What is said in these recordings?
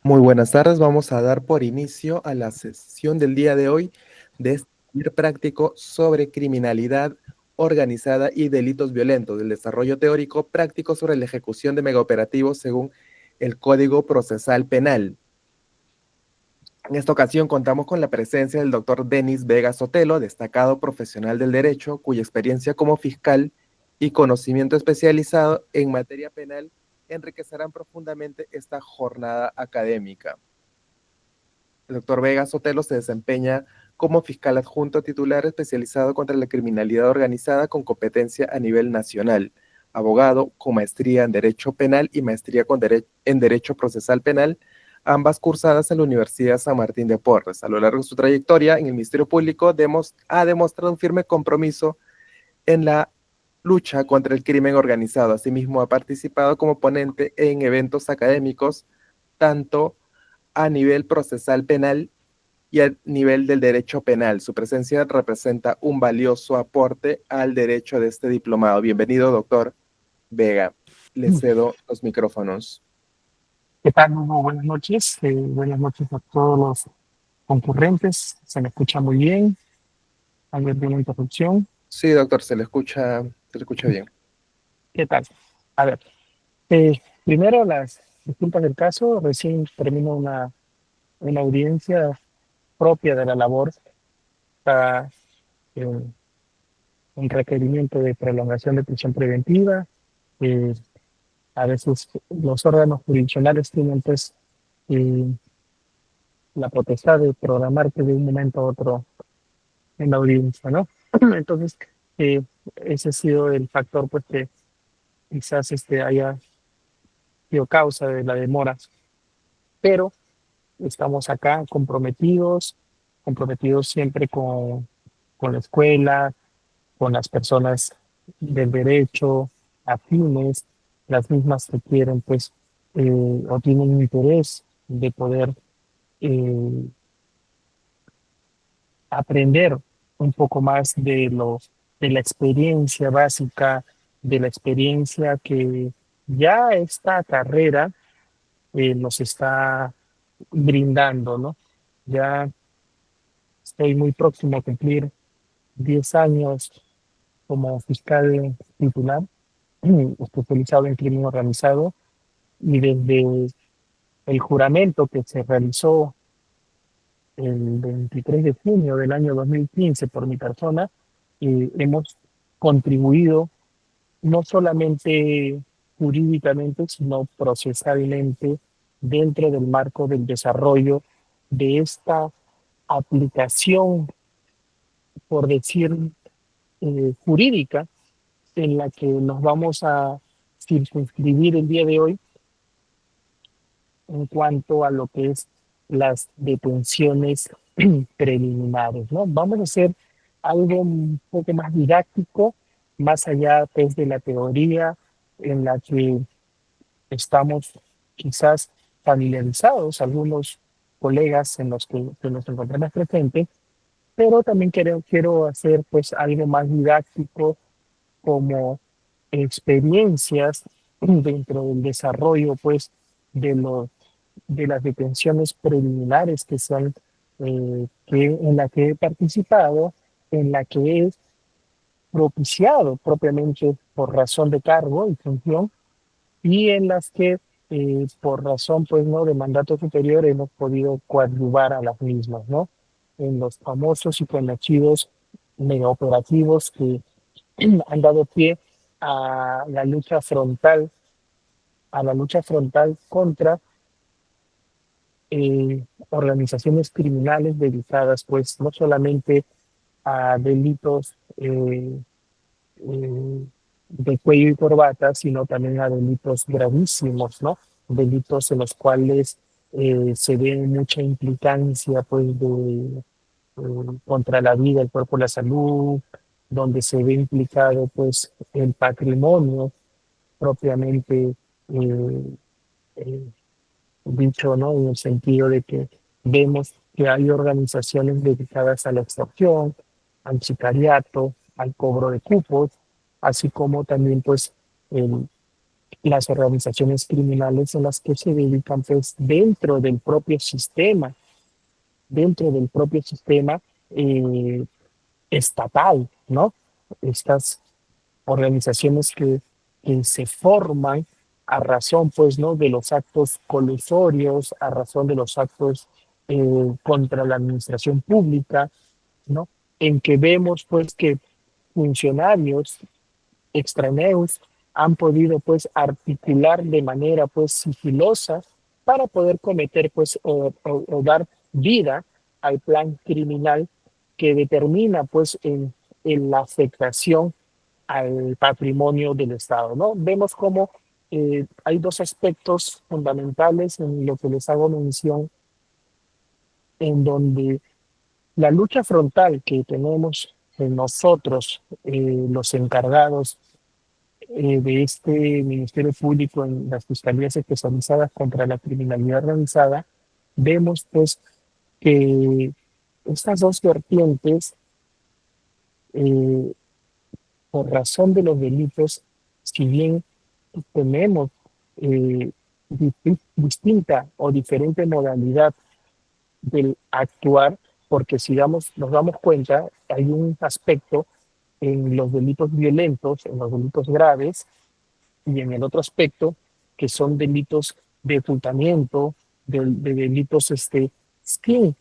Muy buenas tardes, vamos a dar por inicio a la sesión del día de hoy de este taller práctico sobre criminalidad organizada y delitos violentos, del desarrollo teórico práctico sobre la ejecución de megaoperativos según el Código Procesal Penal. En esta ocasión contamos con la presencia del doctor Denis Vega Sotelo, destacado profesional del derecho, cuya experiencia como fiscal y conocimiento especializado en materia penal enriquecerán profundamente esta jornada académica. El doctor Vega Sotelo se desempeña como fiscal adjunto titular especializado contra la criminalidad organizada con competencia a nivel nacional, abogado con maestría en Derecho Penal y maestría en Derecho Procesal Penal, ambas cursadas en la Universidad San Martín de Porres. A lo largo de su trayectoria en el Ministerio Público ha demostrado un firme compromiso en la lucha contra el crimen organizado. Asimismo, ha participado como ponente en eventos académicos, tanto a nivel procesal penal y a nivel del derecho penal. Su presencia representa un valioso aporte al derecho de este diplomado. Bienvenido, doctor Vega. Le cedo los micrófonos. ¿Qué tal, Hugo? Buenas noches. Buenas noches a todos los concurrentes. Se me escucha muy bien. ¿Hay alguna interrupción? Sí, doctor, se le escucha bien. ¿Qué tal? A ver, primero las disculpas del caso. Recién termino una audiencia propia de la labor para un requerimiento de prolongación de prisión preventiva. Eh, a veces los órganos jurisdiccionales tienen pues eh, la potestad de programarte de un momento a otro en la audiencia, ¿no? Entonces, eh, ese ha sido el factor pues que quizás haya sido causa de la demora, pero estamos acá comprometidos siempre con la escuela, con las personas del derecho, afines, las mismas que quieren pues o tienen interés de poder eh, aprender un poco más de la experiencia básica, de la experiencia que ya esta carrera nos está brindando, ¿no? Ya estoy muy próximo a cumplir 10 años como fiscal titular, especializado en crimen organizado, y desde el juramento que se realizó el 23 de junio del año 2015 por mi persona, hemos contribuido no solamente jurídicamente, sino procesalmente dentro del marco del desarrollo de esta aplicación, por decir, jurídica, en la que nos vamos a circunscribir el día de hoy en cuanto a lo que es las detenciones preliminares, ¿no? Vamos a hacer algo un poco más didáctico, más allá pues, de la teoría en la que estamos quizás familiarizados, algunos colegas en los que nos encontramos presentes, pero también quiero hacer pues algo más didáctico como experiencias dentro del desarrollo pues de los de las detenciones preliminares en la que he participado, en la que he propiciado propiamente por razón de cargo y función, y en las que por razón pues no de mandato superior hemos podido coadyuvar a las mismas, ¿no? En los famosos y conocidos megaoperativos que han dado pie a la lucha frontal, contra organizaciones criminales dedicadas pues no solamente a delitos de cuello y corbata, sino también a delitos gravísimos, ¿no? Delitos en los cuales se ve mucha implicancia pues contra la vida, el cuerpo, la salud, donde se ve implicado pues el patrimonio propiamente eh, eh, dicho, ¿no? En el sentido de que vemos que hay organizaciones dedicadas a la extorsión, al sicariato, al cobro de cupos, así como también pues el las organizaciones criminales en las que se dedican pues dentro del propio sistema eh, estatal, ¿no? Estas organizaciones que se forman a razón, pues, ¿no? De los actos colusorios, a razón de los actos contra la administración pública, ¿no? En que vemos, pues, que funcionarios extraneos han podido pues articular de manera pues sigilosa para poder cometer pues o dar vida al plan criminal que determina pues en la afectación al patrimonio del Estado, ¿no? Vemos como hay dos aspectos fundamentales en lo que les hago mención, en donde la lucha frontal que tenemos en nosotros, los encargados de este Ministerio Público en las fiscalías especializadas contra la criminalidad organizada, vemos pues que estas dos vertientes, eh, por razón de los delitos, si bien tenemos distinta o diferente modalidad del actuar, porque si nos damos cuenta, hay un aspecto en los delitos violentos, en los delitos graves, y en el otro aspecto, que son delitos de ocultamiento, de delitos sin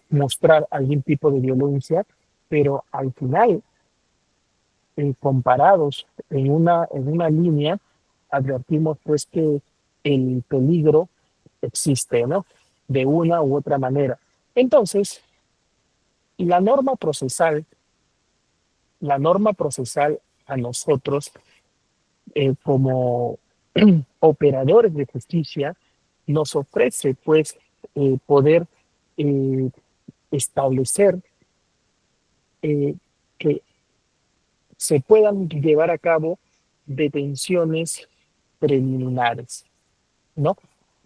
mostrar algún tipo de violencia, pero al final, comparados en una línea, advertimos pues que el peligro existe, ¿no? De una u otra manera. Entonces, la norma procesal, la norma procesal a nosotros como operadores de justicia, nos ofrece pues poder eh, establecer eh, que se puedan llevar a cabo detenciones preliminares, ¿no?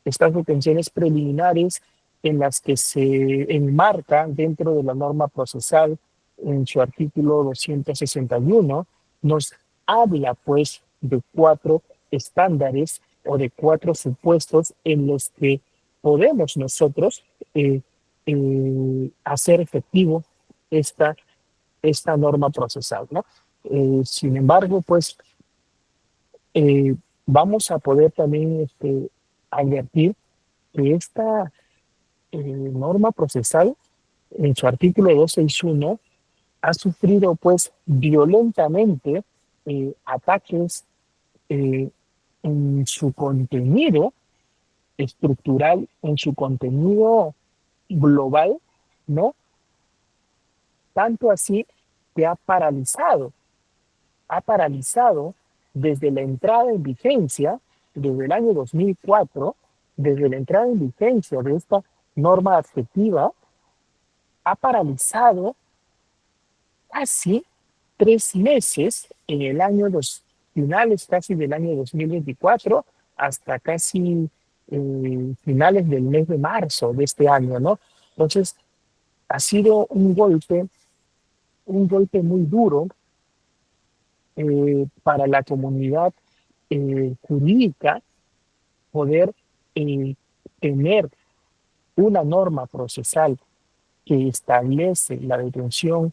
Estas detenciones preliminares en las que se enmarca dentro de la norma procesal en su artículo 261, nos habla pues de cuatro estándares o de cuatro supuestos en los que podemos nosotros hacer efectivo esta, esta norma procesal, ¿no? Sin embargo, pues eh, vamos a poder también advertir que esta norma procesal, en su artículo 261, ha sufrido pues violentamente ataques eh, en su contenido estructural, en su contenido global, ¿no? Tanto así que ha paralizado desde la entrada en vigencia, desde el año 2004, desde la entrada en vigencia de esta norma adjetiva, ha paralizado casi 3 meses en el año, los finales casi del año 2024, hasta casi finales del mes de marzo de este año, ¿no? Entonces, ha sido un golpe muy duro para la comunidad jurídica poder eh, tener una norma procesal que establece la detención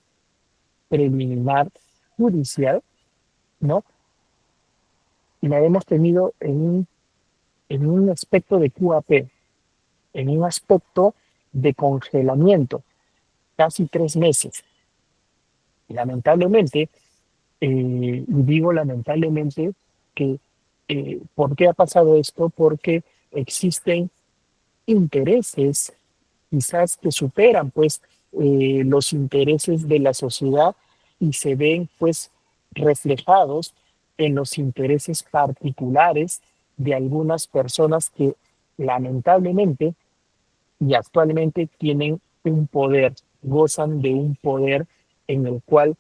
preliminar judicial, ¿no? Y la hemos tenido en un aspecto de QAP, en un aspecto de congelamiento, casi 3 meses. Y lamentablemente, y digo lamentablemente, que ¿por qué ha pasado esto? Porque existen intereses quizás que superan pues los intereses de la sociedad y se ven pues reflejados en los intereses particulares de algunas personas que lamentablemente y actualmente tienen un poder, gozan de un poder en el cual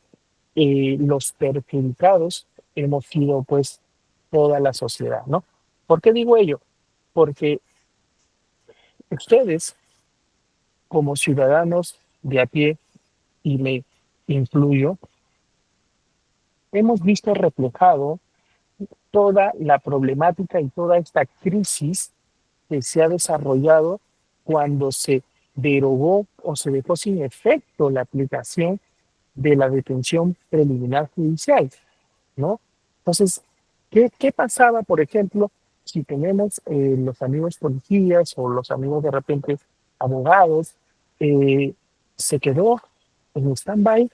los perjudicados hemos sido pues toda la sociedad, ¿no? ¿Por qué digo ello? Porque ustedes como ciudadanos de a pie, y me incluyo, hemos visto reflejado toda la problemática y toda esta crisis que se ha desarrollado cuando se derogó o se dejó sin efecto la aplicación de la detención preliminar judicial, ¿no? Entonces, ¿qué pasaba, por ejemplo, si tenemos los amigos policías o los amigos de repente abogados, eh, se quedó en stand-by,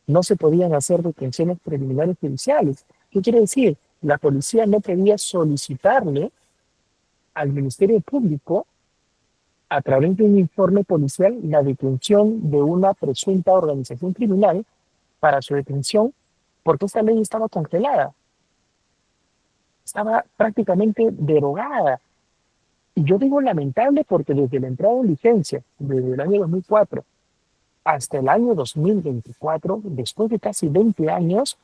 no se podían hacer detenciones preliminares judiciales? ¿Qué quiere decir? La policía no podía solicitarle al Ministerio Público, a través de un informe policial, la detención de una presunta organización criminal para su detención, porque esta ley estaba congelada, estaba prácticamente derogada. Y yo digo lamentable porque desde la entrada en vigencia, desde el año 2004 hasta el año 2024, después de casi 20 años,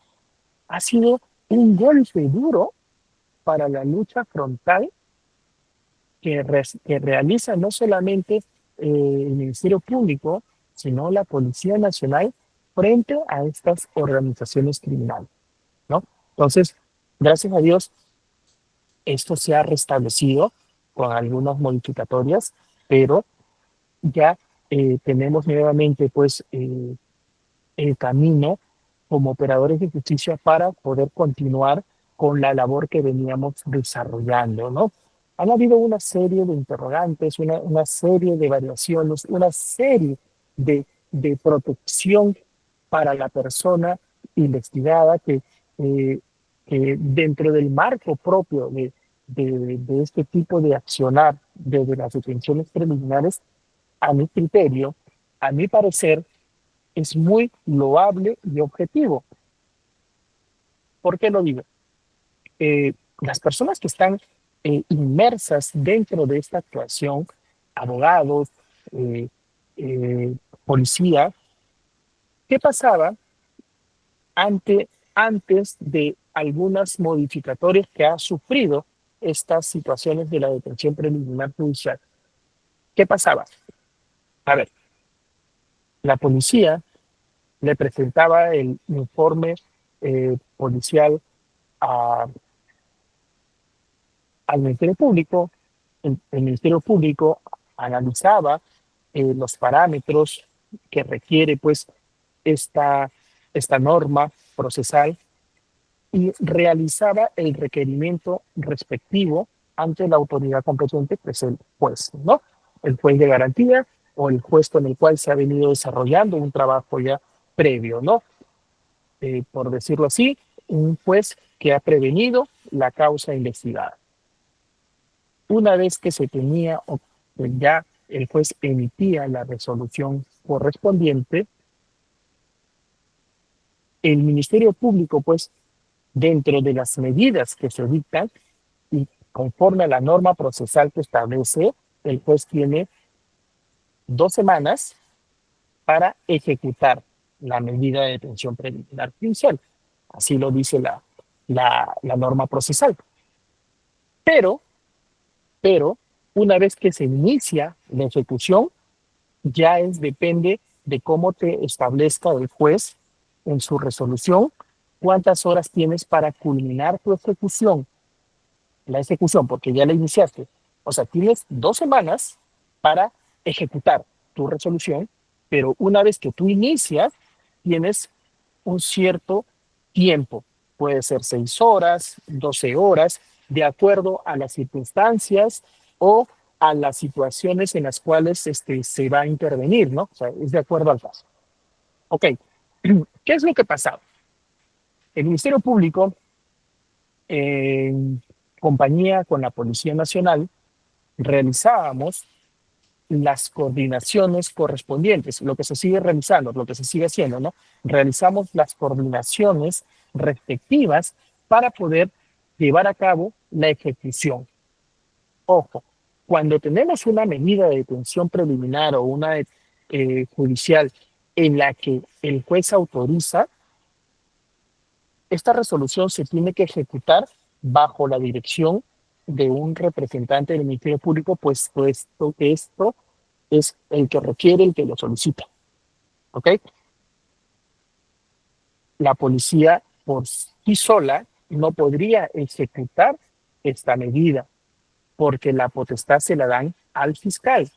ha sido un golpe duro para la lucha frontal que realiza no solamente el Ministerio Público, sino la Policía Nacional frente a estas organizaciones criminales, ¿no? Entonces, gracias a Dios, esto se ha restablecido con algunas modificatorias, pero ya tenemos nuevamente pues el camino como operadores de justicia para poder continuar con la labor que veníamos desarrollando, ¿no? Han habido una serie de interrogantes, una serie de variaciones, una serie de protección para la persona investigada eh, que dentro del marco propio de este tipo de accionar desde las detenciones preliminares, a mi criterio, a mi parecer, es muy loable y objetivo. ¿Por qué lo digo? Las personas que están inmersas dentro de esta actuación, abogados, eh, eh, policía, ¿qué pasaba antes de algunas modificatorias que ha sufrido estas situaciones de la detención preliminar judicial? ¿Qué pasaba? A ver, la policía le presentaba el informe policial a, al Ministerio Público. El Ministerio Público analizaba los parámetros que requiere pues esta, esta norma procesal y realizaba el requerimiento respectivo ante la autoridad competente, que es el juez, ¿no? El juez de garantía o el juez con el cual se ha venido desarrollando un trabajo ya previo, ¿no? Por decirlo así, un juez que ha prevenido la causa investigada. Una vez que se tenía, ya el juez emitía la resolución correspondiente, el Ministerio Público, pues, dentro de las medidas que se dictan y conforme a la norma procesal que establece, el juez tiene 2 semanas para ejecutar la medida de detención preliminar judicial. Así lo dice la norma procesal. Pero, una vez que se inicia la ejecución, ya depende de cómo te establezca el juez en su resolución cuántas horas tienes para culminar tu ejecución, la ejecución, porque ya la iniciaste. O sea, tienes 2 semanas para ejecutar tu resolución, pero una vez que tú inicias, tienes un cierto tiempo. Puede ser 6 horas, 12 horas, de acuerdo a las circunstancias o a las situaciones en las cuales se va a intervenir, ¿no? O sea, es de acuerdo al caso. Ok, ¿qué es lo que pasaba? El Ministerio Público, en compañía con la Policía Nacional, realizábamos las coordinaciones correspondientes, lo que se sigue realizando, lo que se sigue haciendo, ¿no? Realizamos las coordinaciones respectivas para poder llevar a cabo la ejecución. Ojo, cuando tenemos una medida de detención preliminar o una judicial en la que el juez autoriza, esta resolución se tiene que ejecutar bajo la dirección de un representante del Ministerio Público, pues esto es el que requiere, el que lo solicita. ¿Ok? La policía por sí sola no podría ejecutar esta medida porque la potestad se la dan al fiscal.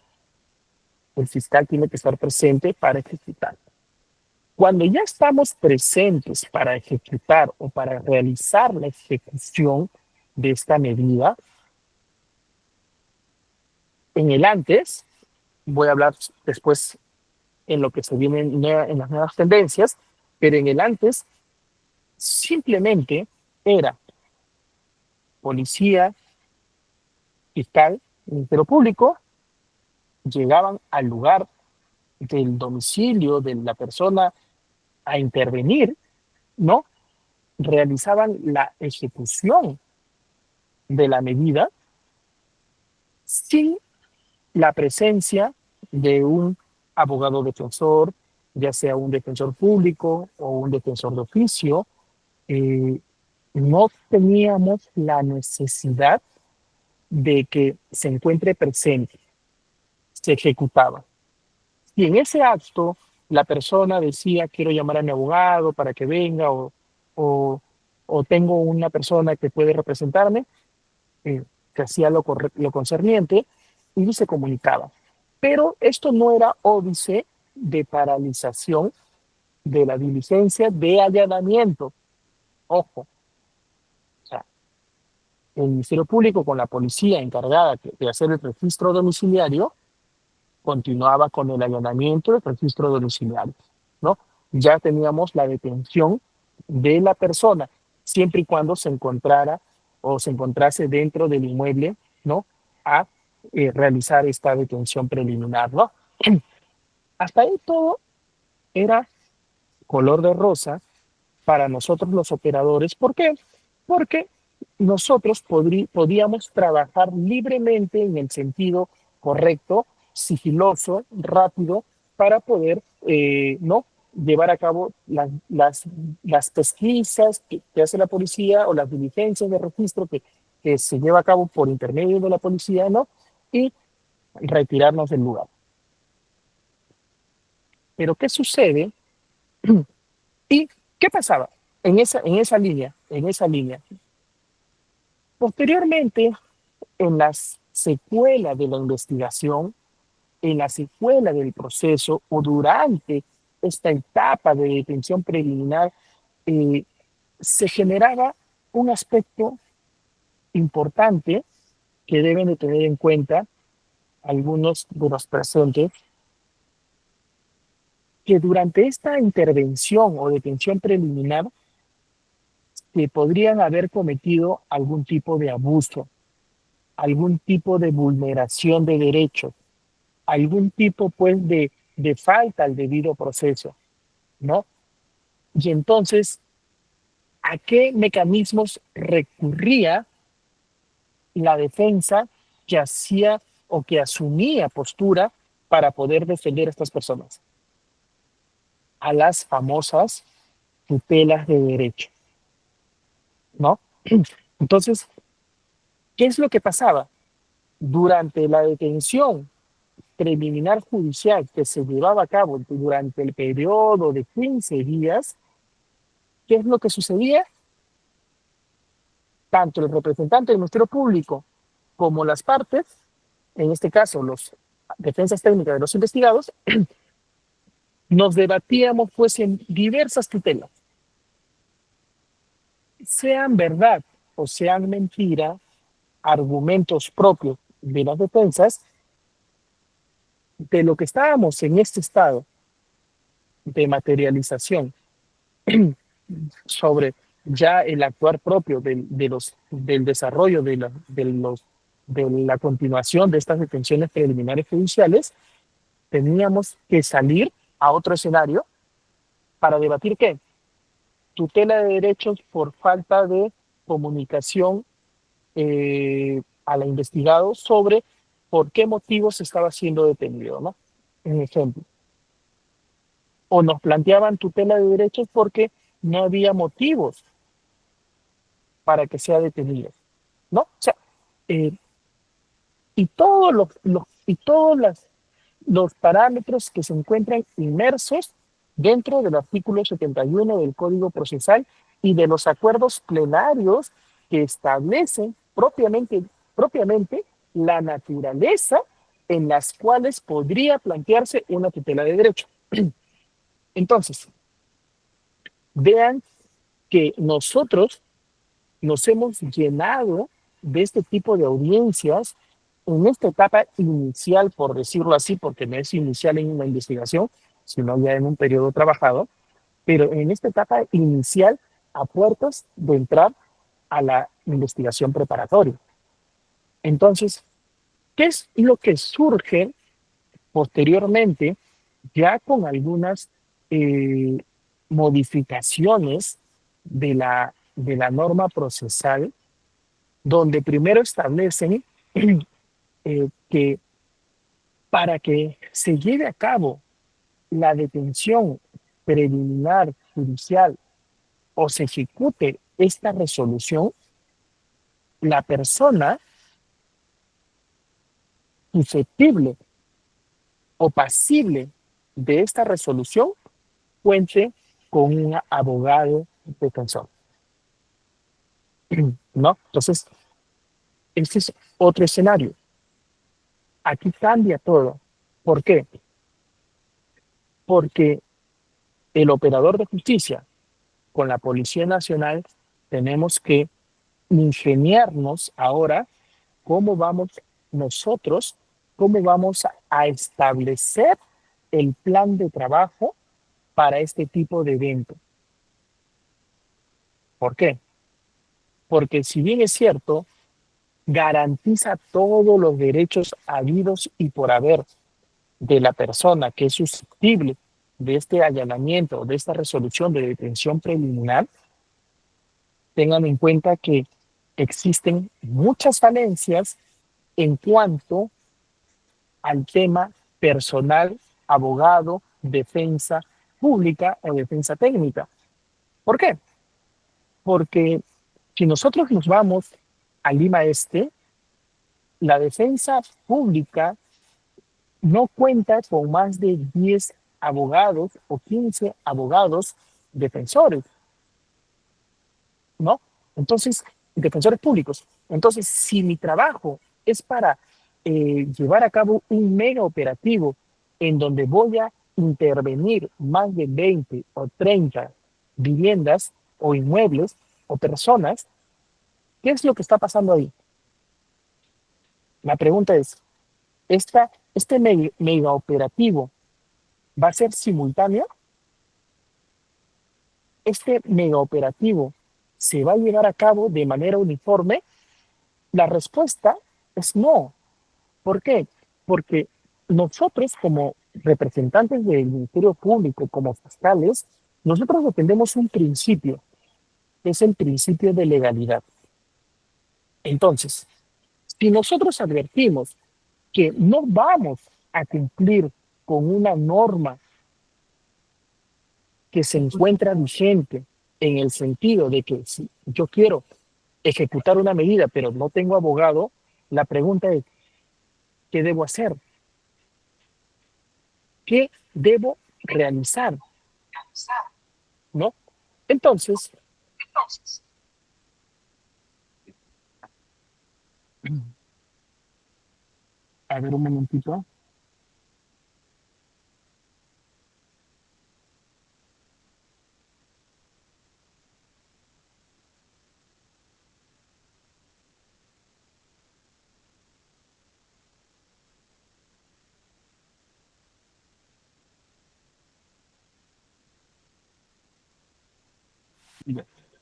El fiscal tiene que estar presente para ejecutar. Cuando ya estamos presentes para ejecutar o para realizar la ejecución de esta medida, en el antes, voy a hablar después en lo que se viene en las nuevas tendencias, pero en el antes simplemente era policía, fiscal, Ministerio Público, llegaban al lugar del domicilio de la persona a intervenir, ¿no? Realizaban la ejecución de la medida sin la presencia de un abogado defensor, ya sea un defensor público o un defensor de oficio. No teníamos la necesidad de que se encuentre presente, se ejecutaba. Y en ese acto la persona decía, quiero llamar a mi abogado para que venga o, o tengo una persona que puede representarme, que hacía lo concerniente y se comunicaba. Pero esto no era óbice de paralización de la diligencia de allanamiento. Ojo, o sea, el Ministerio Público con la policía encargada de hacer el registro domiciliario continuaba con el allanamiento del registro domiciliario, ¿no? Ya teníamos la detención de la persona, siempre y cuando se encontrara o se encontrase dentro del inmueble, ¿no? A realizar esta detención preliminar, ¿no? Hasta ahí todo era color de rosa para nosotros los operadores. ¿Por qué? Porque nosotros podíamos trabajar libremente en el sentido correcto, sigiloso, rápido, para poder no llevar a cabo las pesquisas que hace la policía o las diligencias de registro que se lleva a cabo por intermedio de la policía, ¿no? Y retirarnos del lugar. Pero ¿qué sucede? ¿Y qué pasaba en esa línea? En esa línea. Posteriormente, en las secuelas de la investigación, en la secuela del proceso o durante esta etapa de detención preliminar, eh, se generaba un aspecto importante que deben de tener en cuenta algunos de los presentes, que durante esta intervención o detención preliminar se podrían haber cometido algún tipo de abuso, algún tipo de vulneración de derechos, algún tipo pues de falta al debido proceso, ¿no? Y entonces, ¿a qué mecanismos recurría la defensa que hacía o que asumía postura para poder defender a estas personas? A las famosas tutelas de derecho, ¿no? Entonces, ¿qué es lo que pasaba? Durante la detención preliminar judicial que se llevaba a cabo durante el periodo de 15 días, ¿qué es lo que sucedía? Tanto el representante del Ministerio Público como las partes, en este caso los defensas técnicas de los investigados, nos debatíamos pues en diversas tutelas. Sean verdad o sean mentira, argumentos propios de las defensas, de lo que estábamos en este estado de materialización sobre ya el actuar propio del desarrollo de la continuación de estas detenciones preliminares judiciales, teníamos que salir a otro escenario para debatir qué. Tutela de derechos por falta de comunicación a la investigado sobre por qué motivos estaba siendo detenido, ¿no? Un ejemplo. O nos planteaban tutela de derechos porque no había motivos para que sea detenido, ¿no? O sea, y todos los parámetros que se encuentran inmersos dentro del artículo 71 del Código Procesal y de los acuerdos plenarios que establecen propiamente la naturaleza en las cuales podría plantearse una tutela de derecho. Entonces, vean que nosotros nos hemos llenado de este tipo de audiencias en esta etapa inicial, por decirlo así, porque no es inicial en una investigación, sino ya en un periodo trabajado, pero en esta etapa inicial a puertas de entrar a la investigación preparatoria. Entonces, ¿qué es lo que surge posteriormente ya con algunas eh, modificaciones de la norma procesal, donde primero establecen que para que se lleve a cabo la detención preliminar judicial o se ejecute esta resolución, la persona susceptible o pasible de esta resolución cuente con un abogado defensor, ¿no? Entonces, este es otro escenario. Aquí cambia todo. ¿Por qué? Porque el operador de justicia con la Policía Nacional tenemos que ingeniarnos ahora cómo vamos nosotros, cómo vamos a establecer el plan de trabajo para este tipo de evento. ¿Por qué? Porque si bien es cierto, garantiza todos los derechos habidos y por haber de la persona que es susceptible de este allanamiento, de esta resolución de detención preliminar, tengan en cuenta que existen muchas falencias en cuanto al tema personal, abogado, defensa pública o defensa técnica. ¿Por qué? Porque si nosotros nos vamos a Lima Este, la defensa pública no cuenta con más de 10 abogados o 15 abogados defensores, ¿no? Entonces, defensores públicos. Entonces, si mi trabajo es para llevar a cabo un mega operativo en donde voy a intervenir más de 20 o 30 viviendas o inmuebles o personas, ¿qué es lo que está pasando ahí? La pregunta es, ¿este mega operativo va a ser simultáneo? ¿Este mega operativo se va a llevar a cabo de manera uniforme? La respuesta es no. ¿Por qué? Porque nosotros como representantes del Ministerio Público, como fiscales, nosotros defendemos un principio, que es el principio de legalidad. Entonces, si nosotros advertimos que no vamos a cumplir con una norma que se encuentra vigente en el sentido de que si yo quiero ejecutar una medida pero no tengo abogado, la pregunta es, ¿qué debo hacer? ¿Qué debo realizar? ¿No? Entonces, a ver un momentito.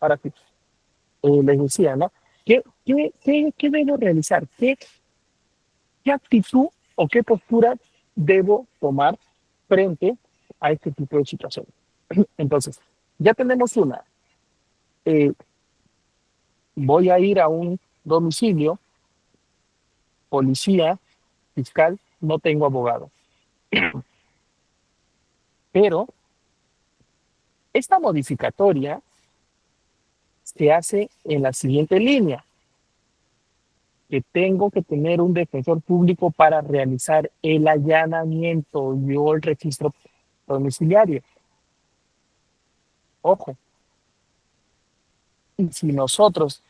Ahora sí, les decía, ¿no? ¿Qué debo realizar? ¿Qué actitud o qué postura debo tomar frente a este tipo de situación? Entonces, ya tenemos una. Eh, Voy a ir a un domicilio, policía, fiscal, no tengo abogado. Pero esta modificatoria se hace en la siguiente línea, que tengo que tener un defensor público para realizar el allanamiento o el registro domiciliario. Ojo, Y si nosotros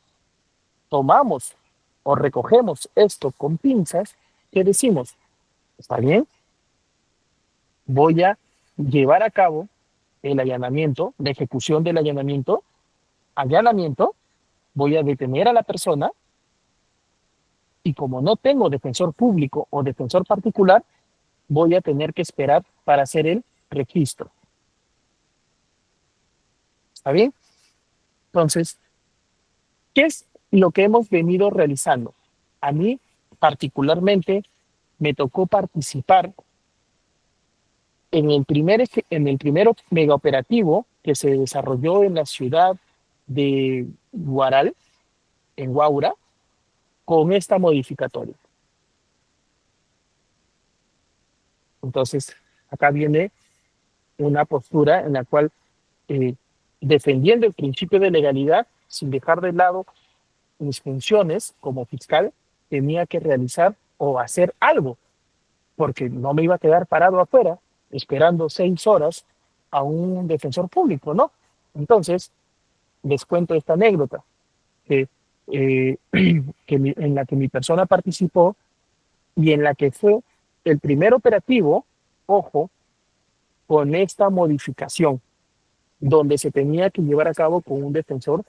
tomamos o recogemos esto con pinzas, ¿qué decimos? Está bien, voy a llevar a cabo el allanamiento, la ejecución del allanamiento, voy a detener a la persona y como no tengo defensor público o defensor particular, voy a tener que esperar para hacer el registro. ¿Está bien? Entonces, ¿qué es lo que hemos venido realizando? A mí particularmente me tocó participar en el primero megaoperativo que se desarrolló en la ciudad de Guaral, en Guaura, con esta modificatoria. Entonces, acá viene una postura en la cual, eh, defendiendo el principio de legalidad, sin dejar de lado mis funciones como fiscal, tenía que realizar o hacer algo, porque no me iba a quedar parado afuera esperando 6 horas a un defensor público, ¿no? Entonces, les cuento esta anécdota, que, en la que mi persona participó y en la que fue el primer operativo, ojo, con esta modificación, donde se tenía que llevar a cabo con un defensor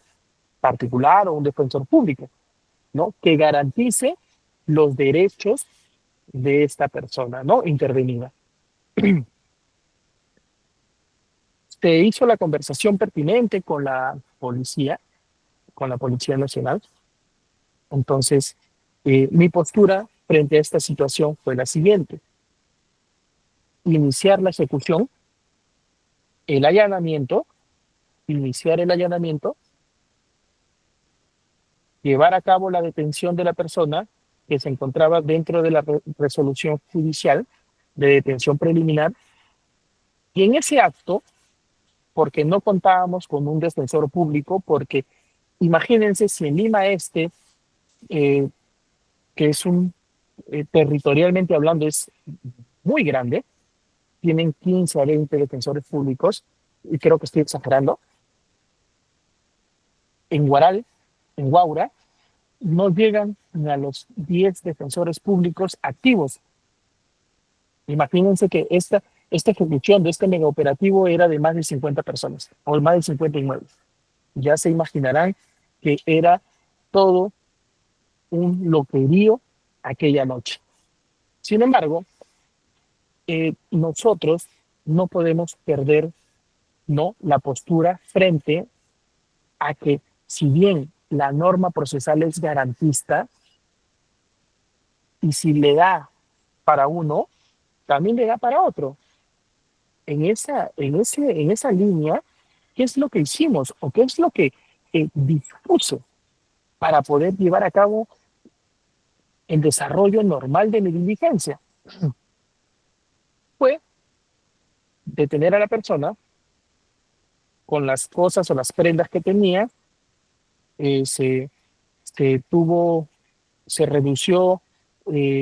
particular o un defensor público, ¿no? Que garantice los derechos de esta persona, ¿no? Intervenida. Se hizo la conversación pertinente con la Policía Nacional. Entonces, mi postura frente a esta situación fue la siguiente: iniciar la ejecución, el allanamiento, iniciar el allanamiento, llevar a cabo la detención de la persona que se encontraba dentro de la resolución judicial de detención preliminar, y en ese acto, porque no contábamos con un defensor público, porque imagínense si en Lima Este, eh, que es territorialmente hablando, es muy grande, tienen 15 a 20 defensores públicos, y creo que estoy exagerando. En Guaral, en Guaura, no llegan ni a los 10 defensores públicos activos. Imagínense que esta ejecución de este megaoperativo era de más de 50 personas, o más de 50 inmuebles. Ya se imaginarán que era todo un loquerío aquella noche. Sin embargo, nosotros no podemos perder, ¿no?, la postura frente a que, si bien la norma procesal es garantista, y si le da para uno, también le da para otro. En esa línea, ¿qué es lo que hicimos o qué es lo que dispuse para poder llevar a cabo el desarrollo normal de mi diligencia? Fue detener a la persona con las cosas o las prendas que tenía. eh, se, se tuvo, se redució,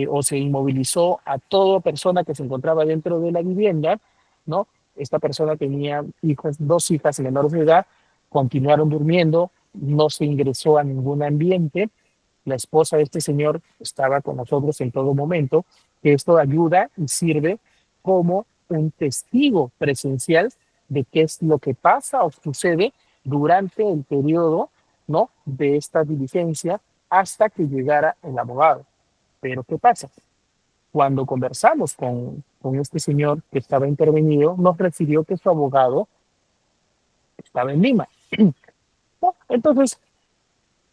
o se inmovilizó a toda persona que se encontraba dentro de la vivienda, ¿no? Esta persona tenía hijos, 2 hijas menores de edad, continuaron durmiendo, no se ingresó a ningún ambiente. La esposa de este señor estaba con nosotros en todo momento, que esto ayuda y sirve como un testigo presencial de qué es lo que pasa o sucede durante el periodo, ¿no?, de esta diligencia hasta que llegara el abogado. Pero ¿qué pasa? Cuando conversamos con este señor que estaba intervenido, nos refirió que su abogado estaba en Lima. ¿No? Entonces,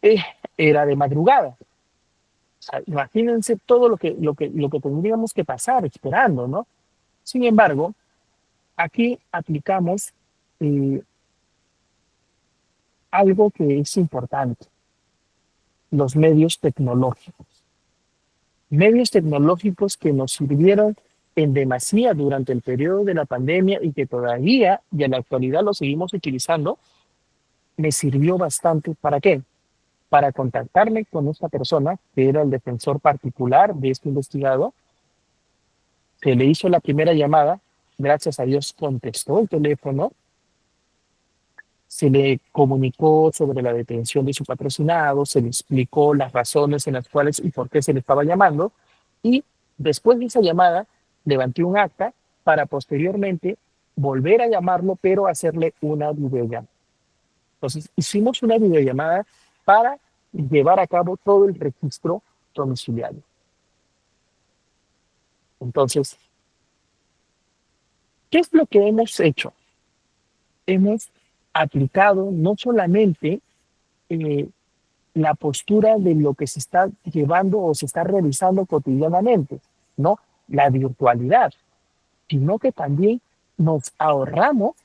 eh, era de madrugada. O sea, imagínense todo lo que tendríamos que pasar esperando, ¿no? Sin embargo, aquí aplicamos eh, algo que es importante: los medios tecnológicos. Medios tecnológicos que nos sirvieron en demasía durante el periodo de la pandemia y que todavía y en la actualidad lo seguimos utilizando. Me sirvió bastante. ¿Para qué? Para contactarme con esta persona que era el defensor particular de este investigado. Se le hizo la primera llamada, gracias a Dios contestó el teléfono, se le comunicó sobre la detención de su patrocinado, se le explicó las razones en las cuales y por qué se le estaba llamando, y después de esa llamada levanté un acta para posteriormente volver a llamarlo, pero hacerle una videollamada. Entonces hicimos una videollamada para llevar a cabo todo el registro domiciliario. Entonces, ¿qué es lo que hemos hecho? Hemos aplicado no solamente eh, la postura de lo que se está llevando o se está realizando cotidianamente, ¿no? La virtualidad, sino que también nos ahorramos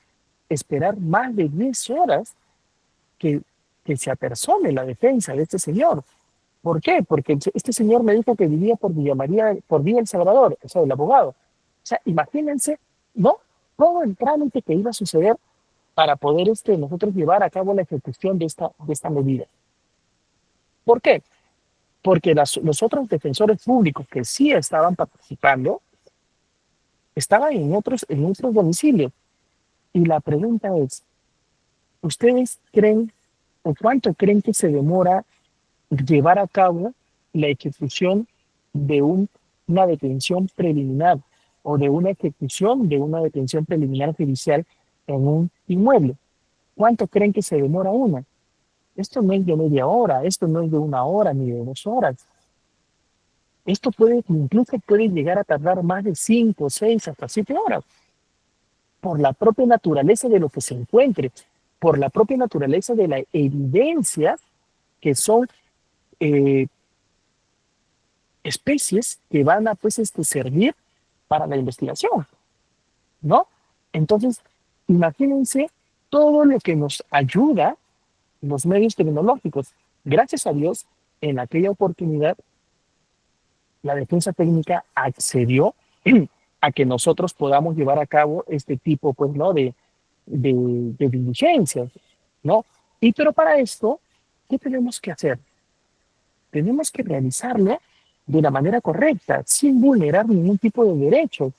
esperar más de 10 horas que, que se apersone la defensa de este señor. ¿Por qué? Porque este señor me dijo que vivía por Villa María, por Villa El Salvador, o sea, el abogado. O sea, imagínense, ¿no? Todo el trámite que iba a suceder para poder nosotros llevar a cabo la ejecución de esta medida. ¿Por qué? Porque los otros defensores públicos que sí estaban participando estaban en otros domicilios. Y la pregunta es, ¿ustedes creen o cuánto creen que se demora llevar a cabo la ejecución de una detención preliminar o de una ejecución de una detención preliminar judicial en un inmueble? ¿Cuánto creen que se demora una? Esto no es de media hora, esto no es de una hora ni de 2 horas. Esto incluso puede llegar a tardar más de 5, 6, hasta 7 horas, por la propia naturaleza de lo que se encuentre, por la propia naturaleza de la evidencia que son eh, especies que van a pues, servir para la investigación, ¿no? Entonces, imagínense todo lo que nos ayuda los medios tecnológicos. Gracias a Dios, en aquella oportunidad, la defensa técnica accedió a que nosotros podamos llevar a cabo este tipo, pues, ¿no? De diligencias, ¿no? Y pero para esto, ¿qué tenemos que hacer? Tenemos que realizarlo de la manera correcta, sin vulnerar ningún tipo de derechos,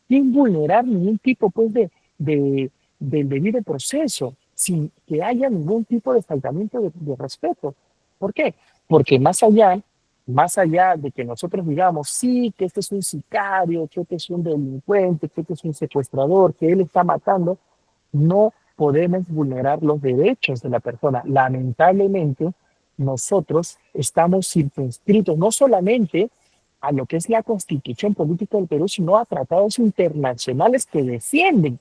sin vulnerar ningún tipo, pues, del debido proceso, sin que haya ningún tipo de faltamiento de respeto. ¿Por qué? Porque más allá de que nosotros digamos, sí, que este es un sicario, que este es un delincuente, que este es un secuestrador, que él está matando, no podemos vulnerar los derechos de la persona. Lamentablemente, nosotros estamos circunscritos no solamente a lo que es la Constitución Política del Perú, sino a tratados internacionales que defienden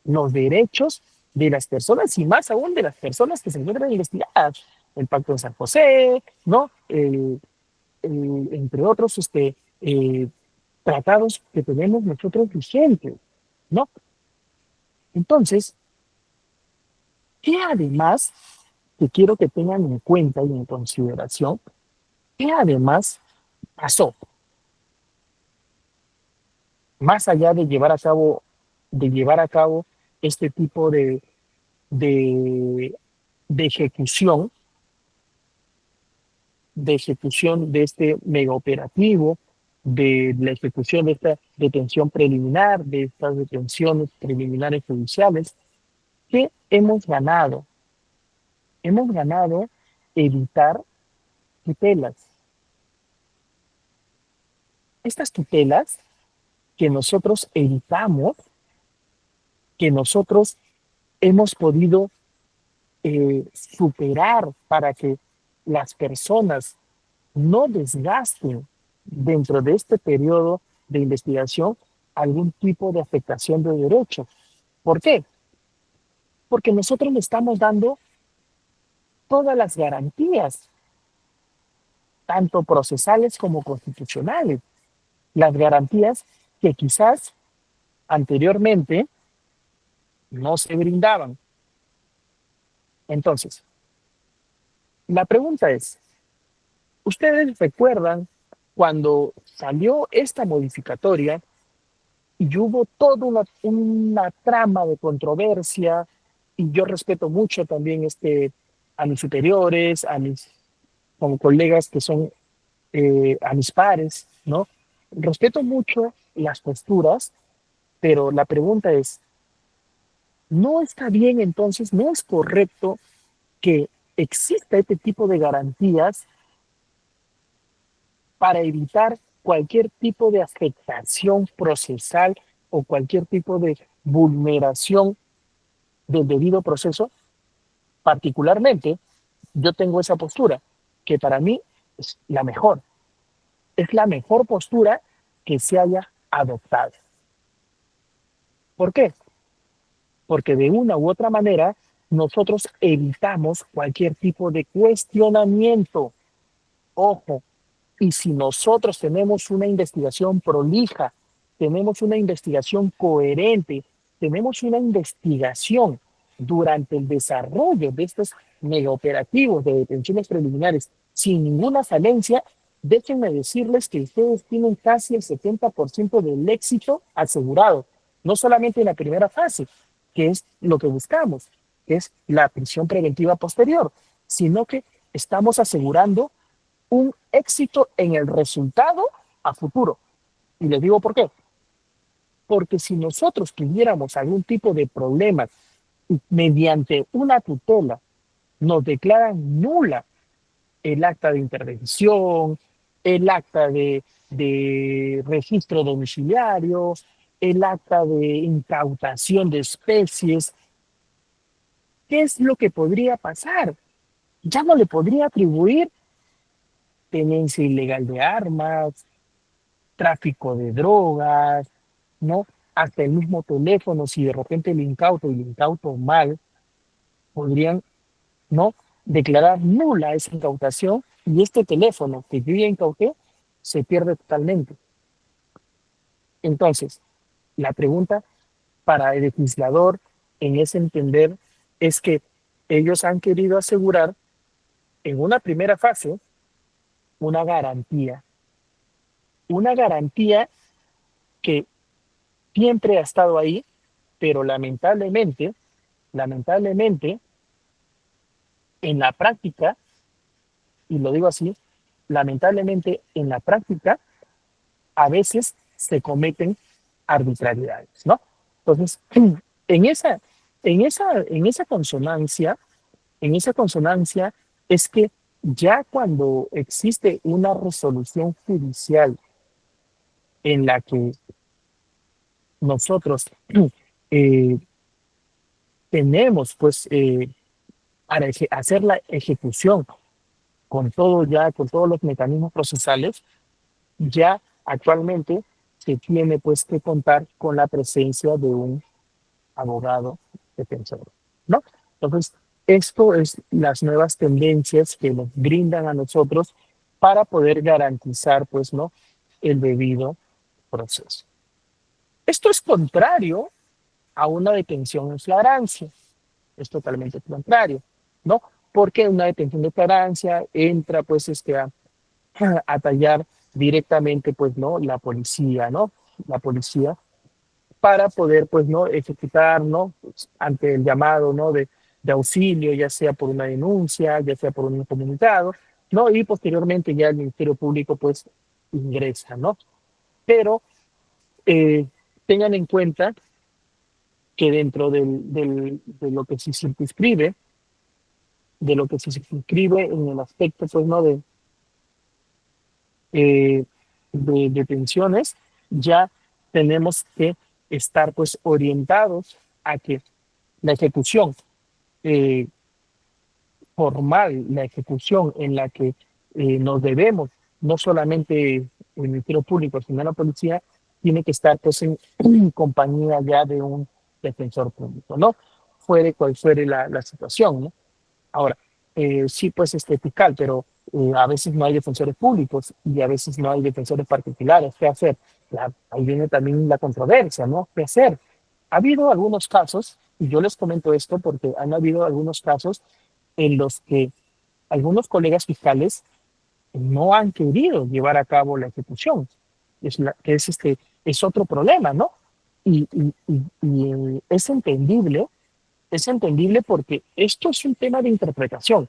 los derechos de las personas y más aún de las personas que se encuentran investigadas. El Pacto de San José, ¿no? Entre otros eh, tratados que tenemos nosotros vigentes, ¿no? Entonces, ¿qué además que quiero que tengan en cuenta y en consideración? ¿Qué además pasó? Más allá de llevar a cabo este tipo de, de ejecución, de ejecución de este mega operativo, de la ejecución de esta detención preliminar, de estas detenciones preliminares judiciales, ¿qué hemos ganado? Hemos ganado evitar tutelas. Estas tutelas que nosotros evitamos, que nosotros hemos podido superar para que las personas no desgasten dentro de este periodo de investigación algún tipo de afectación de derechos. ¿Por qué? Porque nosotros le estamos dando todas las garantías, tanto procesales como constitucionales, las garantías que quizás anteriormente no se brindaban. Entonces, la pregunta es, ¿ustedes recuerdan cuando salió esta modificatoria y hubo toda una trama de controversia? Y yo respeto mucho también a mis superiores, como colegas que son a mis pares, ¿no? Respeto mucho las posturas, pero la pregunta es, No está bien, entonces, no es correcto que exista este tipo de garantías para evitar cualquier tipo de afectación procesal o cualquier tipo de vulneración del debido proceso. Particularmente, yo tengo esa postura que para mí es la mejor postura que se haya adoptado. ¿Por qué? Porque de una u otra manera nosotros evitamos cualquier tipo de cuestionamiento. Ojo, y si nosotros tenemos una investigación prolija, tenemos una investigación coherente, tenemos una investigación durante el desarrollo de estos megaoperativos de detenciones preliminares sin ninguna falencia, déjenme decirles que ustedes tienen casi el 70% del éxito asegurado, no solamente en la primera fase, que es lo que buscamos, que es la prisión preventiva posterior, sino que estamos asegurando un éxito en el resultado a futuro. Y les digo por qué. Porque si nosotros tuviéramos algún tipo de problema y mediante una tutela nos declaran nula el acta de intervención, el acta de registro domiciliario, el acta de incautación de especies, ¿qué es lo que podría pasar? Ya no le podría atribuir tenencia ilegal de armas, tráfico de drogas, ¿no? Hasta el mismo teléfono, si de repente le incauto mal, podrían, ¿no? Declarar nula esa incautación y este teléfono que yo ya incauté se pierde totalmente. Entonces, la pregunta para el legislador en ese entender es que ellos han querido asegurar en una primera fase una una garantía que siempre ha estado ahí, pero lamentablemente, en la práctica, y lo digo así, lamentablemente en la práctica a veces se cometen arbitrariedades, ¿no? Entonces, en esa, en esa consonancia es que ya cuando existe una resolución judicial en la que nosotros eh, tenemos pues para hacer la ejecución con todo ya, con todos los mecanismos procesales, ya actualmente se tiene pues que contar con la presencia de un abogado defensor, ¿no? Entonces, esto es las nuevas tendencias que nos brindan a nosotros para poder garantizar pues, ¿no? El debido proceso. Esto es contrario a una detención en flagrancia, es totalmente contrario, ¿no? Porque una detención de flagrancia entra pues a tallar directamente pues no la policía, ¿no? La policía para poder pues no ejecutar, ¿no? Pues, ante el llamado, ¿no? De auxilio, ya sea por una denuncia, ya sea por un comunicado, ¿no? Y posteriormente ya el Ministerio Público pues ingresa, ¿no? Pero eh, tengan en cuenta que dentro de lo que se circunscribe, de lo que se circunscribe en el aspecto pues no eh, de detenciones, ya tenemos que estar pues orientados a que la ejecución eh, formal, la ejecución en la que nos debemos, no solamente el Ministerio Público, sino la policía, tiene que estar pues en compañía ya de un defensor público, ¿no? Fuere cual fuere la situación, ¿no? Ahora, sí, pues fiscal, pero a veces no hay defensores públicos y a veces no hay defensores particulares. ¿Qué hacer? Ahí viene también la controversia, ¿no? ¿Qué hacer? Ha habido algunos casos, y yo les comento esto porque han habido algunos casos en los que algunos colegas fiscales no han querido llevar a cabo la ejecución. Que es otro problema, ¿no? Y es entendible porque esto es un tema de interpretación,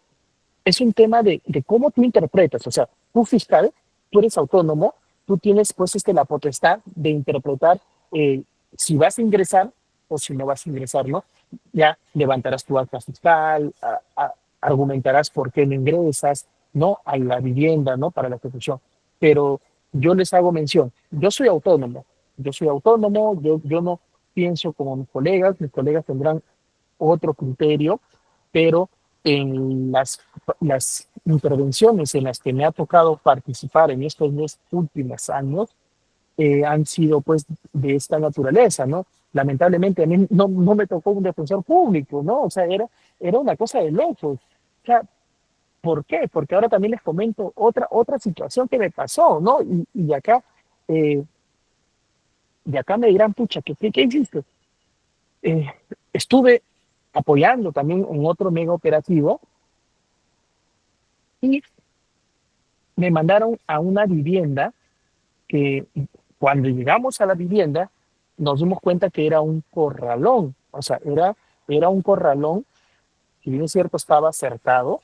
es un tema de cómo tú interpretas. O sea, tú fiscal, tú eres autónomo, tú tienes pues la potestad de interpretar si vas a ingresar o si no vas a ingresar, ¿no? ya levantarás tu acta fiscal, argumentarás por qué no ingresas, ¿no? A la vivienda, ¿no? Para la ejecución. Pero yo les hago mención, yo soy autónomo, yo no pienso como mis colegas tendrán otro criterio, pero en las intervenciones en las que me ha tocado participar en estos 2 últimos años, han sido pues de esta naturaleza, ¿no? Lamentablemente a mí no me tocó un defensor público, ¿no? O sea, era una cosa de locos. O sea, ¿por qué? Porque ahora también les comento otra situación que me pasó, ¿no? Eh, y acá me dirán, pucha, ¿qué hiciste? Eh, Estuve apoyando también en otro mega operativo y me mandaron a una vivienda que cuando llegamos a la vivienda nos dimos cuenta que era un corralón, o sea, era un corralón, si bien es cierto estaba cercado,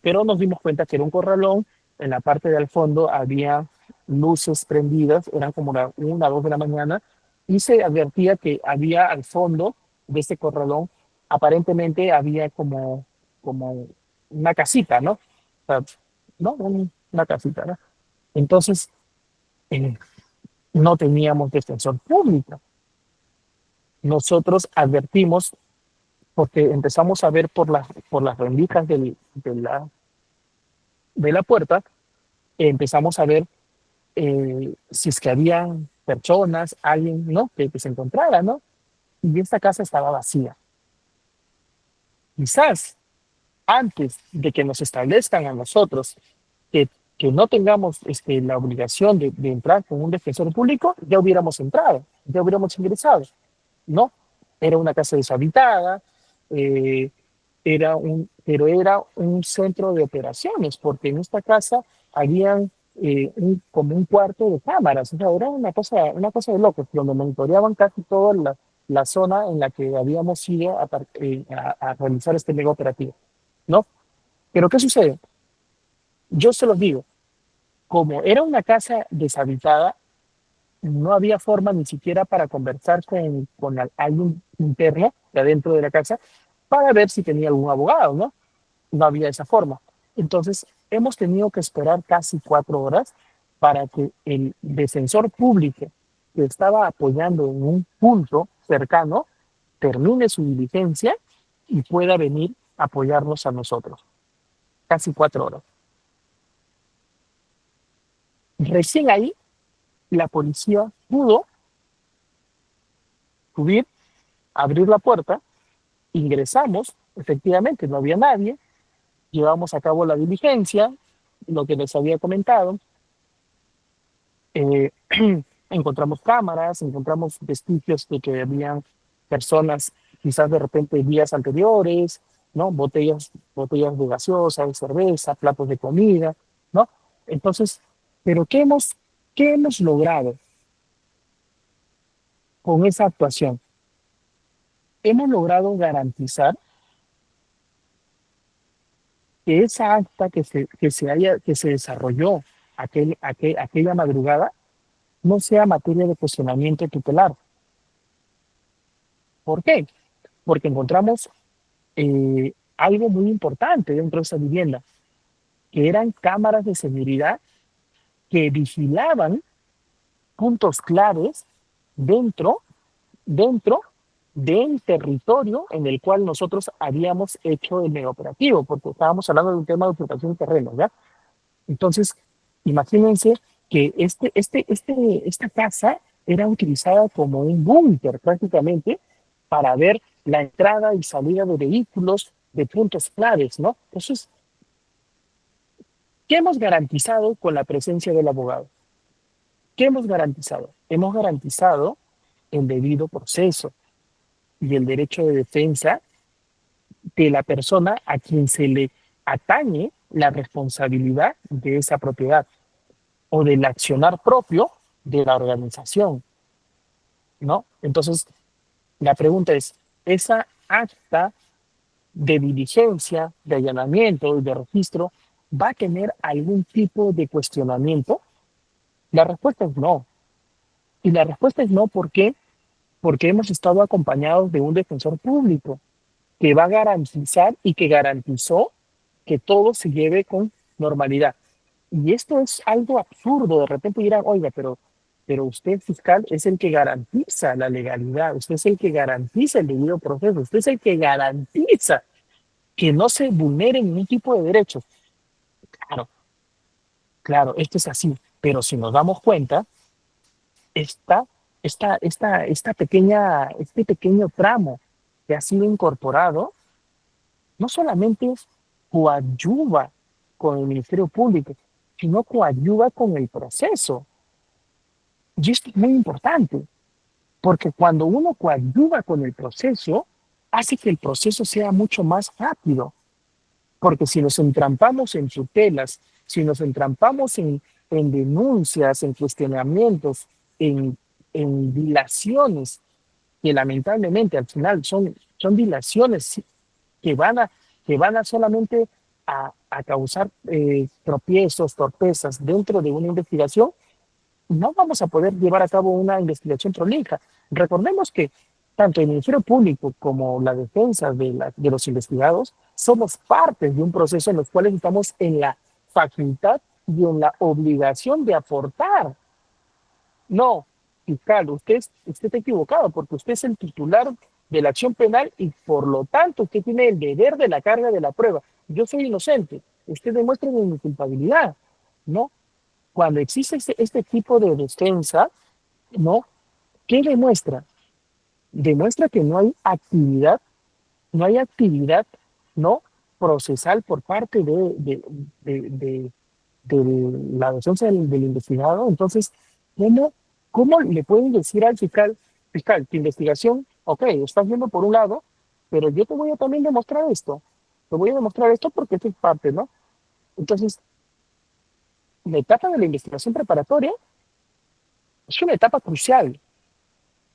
pero nos dimos cuenta que era un corralón, en la parte del fondo había luces prendidas, eran como la 1, 2 de la mañana, y se advertía que había al fondo de este corralón, aparentemente había como una casita, ¿no? O sea, ¿no? Una casita, ¿no? Entonces, eh, no teníamos defensor público. Nosotros advertimos, porque empezamos a ver por las rendijas de la puerta, empezamos a ver si es que había personas, alguien, ¿no? Que se encontrara, ¿no? Y esta casa estaba vacía. Quizás antes de que nos establezcan a nosotros que, que no tengamos la obligación de entrar con un defensor público, ya hubiéramos entrado, ya hubiéramos ingresado. No, era una casa deshabitada, eh, pero era un centro de operaciones, porque en esta casa habían como un cuarto de cámaras, o sea, era una cosa de locos, donde monitoreaban casi toda la zona en la que habíamos ido a realizar este mega operativo, ¿no? Pero ¿qué sucede? Yo se los digo, como era una casa deshabitada, no había forma ni siquiera para conversar con alguien interno de adentro de la casa para ver si tenía algún abogado, ¿no? No había esa forma. Entonces, hemos tenido que esperar casi 4 horas para que el defensor público que estaba apoyando en un punto cercano termine su diligencia y pueda venir a apoyarnos a nosotros. Casi 4 horas. Recién ahí, la policía pudo subir, abrir la puerta, ingresamos, efectivamente no había nadie, llevamos a cabo la diligencia, lo que les había comentado, eh, encontramos cámaras, encontramos vestigios de que habían personas quizás de repente días anteriores, ¿no? Botellas de gaseosa, de cerveza, platos de comida, ¿no? Entonces, pero ¿qué hemos logrado con esa actuación? Hemos logrado garantizar que esa acta que se desarrolló aquella madrugada no sea materia de cuestionamiento tutelar. ¿Por qué? Porque encontramos algo muy importante dentro de esa vivienda, que eran cámaras de seguridad que vigilaban puntos claves dentro, dentro del territorio en el cual nosotros habíamos hecho el mega operativo, porque estábamos hablando de un tema de ocupación de terreno, ¿ya? Entonces, imagínense que esta casa era utilizada como un búnker prácticamente para ver la entrada y salida de vehículos de puntos claves, ¿no? Entonces, ¿qué hemos garantizado con la presencia del abogado? ¿Qué hemos garantizado? Hemos garantizado el debido proceso y el derecho de defensa de la persona a quien se le atañe la responsabilidad de esa propiedad o del accionar propio de la organización, ¿no? Entonces, la pregunta es, ¿esa acta de diligencia, de allanamiento y de registro va a tener algún tipo de cuestionamiento? La respuesta es no. Y la respuesta es no, ¿por qué? porque hemos estado acompañados de un defensor público que va a garantizar y que garantizó que todo se lleve con normalidad. Y esto es algo absurdo. De repente dirán, oiga, pero usted, fiscal, es el que garantiza la legalidad, usted es el que garantiza el debido proceso, usted es el que garantiza que no se vulneren ningún tipo de derechos. Claro, claro, esto es así, pero si nos damos cuenta, esta, este pequeño tramo que ha sido incorporado no solamente coadyuva con el Ministerio Público, sino coadyuva con el proceso. Y esto es muy importante, porque cuando uno coadyuva con el proceso, hace que el proceso sea mucho más rápido. Porque si nos entrampamos en tutelas, si nos entrampamos en denuncias, en cuestionamientos, en, en dilaciones, que lamentablemente al final son dilaciones que van a, que van a solamente a causar tropiezos, torpezas dentro de una investigación, no vamos a poder llevar a cabo una investigación prolija. Recordemos que tanto el Ministerio Público como la defensa de los investigados somos partes de un proceso en los cuales estamos en la facultad y en la obligación de aportar. No, fiscal, usted está equivocado porque usted es el titular de la acción penal y por lo tanto usted tiene el deber de la carga de la prueba. Yo soy inocente, usted demuestra mi culpabilidad, ¿no? Cuando existe este tipo de defensa, ¿no? ¿Qué demuestra? Demuestra que no hay actividad, ¿no? Procesal por parte de, de la defensa del investigado. Entonces, ¿cómo, ¿cómo le pueden decir al fiscal, fiscal, tu investigación, ok, estás viendo por un lado, pero yo te voy a también demostrar esto. Te voy a demostrar esto porque esto es parte, ¿no? Entonces, la etapa de la investigación preparatoria es una etapa crucial.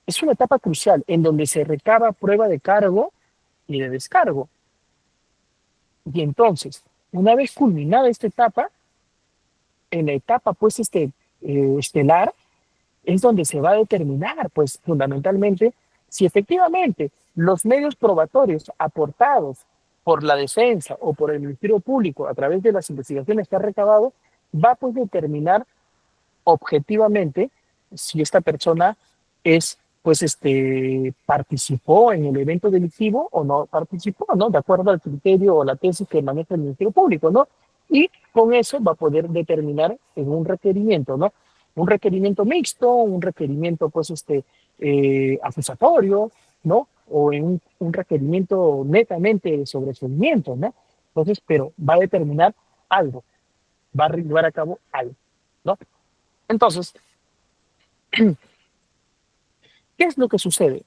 Es una etapa crucial en donde se recaba prueba de cargo y de descargo. Y entonces, una vez culminada esta etapa, en la etapa pues estelar, es donde se va a determinar pues fundamentalmente si efectivamente los medios probatorios aportados por la defensa o por el Ministerio Público a través de las investigaciones que ha recabado, va pues a determinar objetivamente si esta persona es pues participó en el evento delictivo o no participó, ¿no? De acuerdo al criterio o la tesis que maneja el Ministerio Público, ¿no? Y con eso va a poder determinar en un requerimiento, ¿no? Un requerimiento mixto, un requerimiento pues acusatorio, ¿no? O en un requerimiento netamente de sobreseimiento, ¿no? Entonces, pero va a determinar algo, va a llevar a cabo algo, ¿no? Entonces, ¿qué es lo que sucede?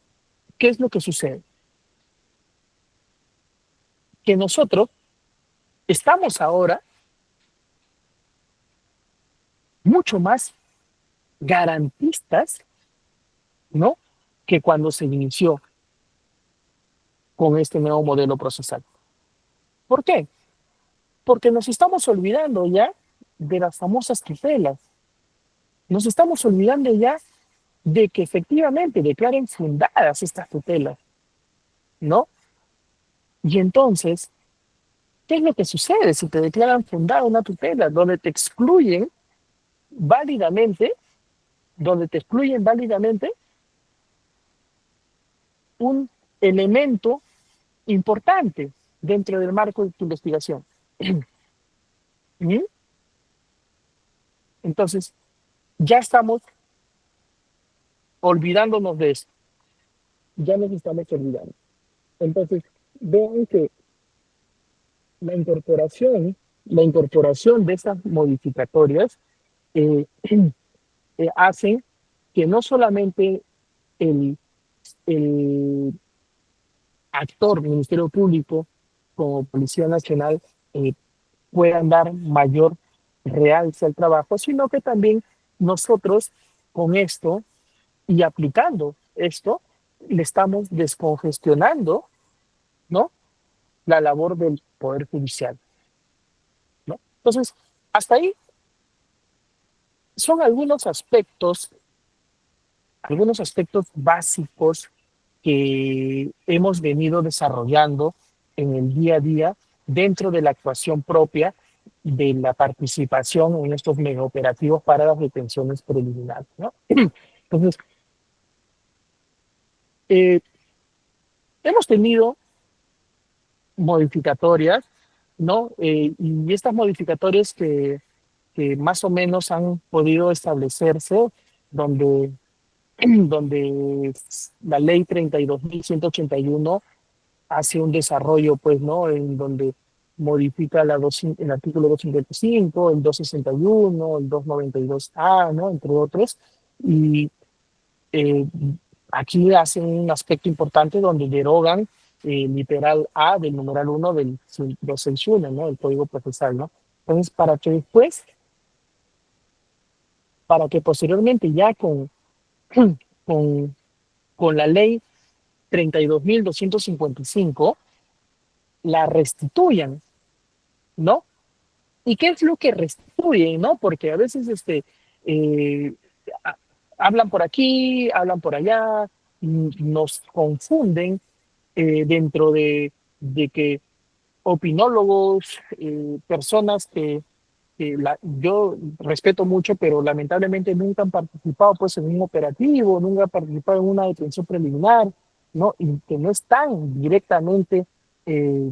¿Qué es lo que sucede? Que nosotros estamos ahora mucho más garantistas, ¿no? Que cuando se inició con este nuevo modelo procesal. ¿Por qué? Porque nos estamos olvidando ya de las famosas tutelas. Nos estamos olvidando ya de que efectivamente declaren fundadas estas tutelas, ¿no? Y entonces, ¿qué es lo que sucede si te declaran fundada una tutela donde te excluyen válidamente, donde te excluyen válidamente un elemento importante dentro del marco de tu investigación? ¿Mm? Entonces, ya estamos olvidándonos de eso, ya nos estamos olvidando. Entonces, vean que la incorporación de estas modificatorias eh, hacen que no solamente el, el actor, Ministerio Público, como Policía Nacional, eh, puedan dar mayor realce al trabajo, sino que también nosotros con esto y aplicando esto, le estamos descongestionando, ¿no? La labor del Poder Judicial, ¿no? Entonces, hasta ahí son algunos aspectos algunos aspectos básicos que hemos venido desarrollando en el día a día dentro de la actuación propia de la participación en estos megaoperativos para las detenciones preliminares, ¿no? Entonces, eh, hemos tenido modificatorias, ¿no? Y estas modificatorias que más o menos han podido establecerse, donde, donde la ley 32.181 hace un desarrollo, pues, ¿no? En donde modifica el artículo 255, el 261, el 292A, ¿no? Entre otros. Y eh, aquí hacen un aspecto importante donde derogan literal A del numeral 1 del 261, ¿no? El Código Procesal, ¿no? Entonces, para que después, para que posteriormente ya con, con la ley 32.255 la restituyan, ¿no? ¿Y qué es lo que restituyen, no? Porque a veces eh, a- hablan por aquí, hablan por allá, nos confunden dentro de que opinólogos, personas que yo respeto mucho, pero lamentablemente nunca han participado pues, en un operativo, nunca han participado en una detención preliminar, ¿no? Y que no están directamente eh,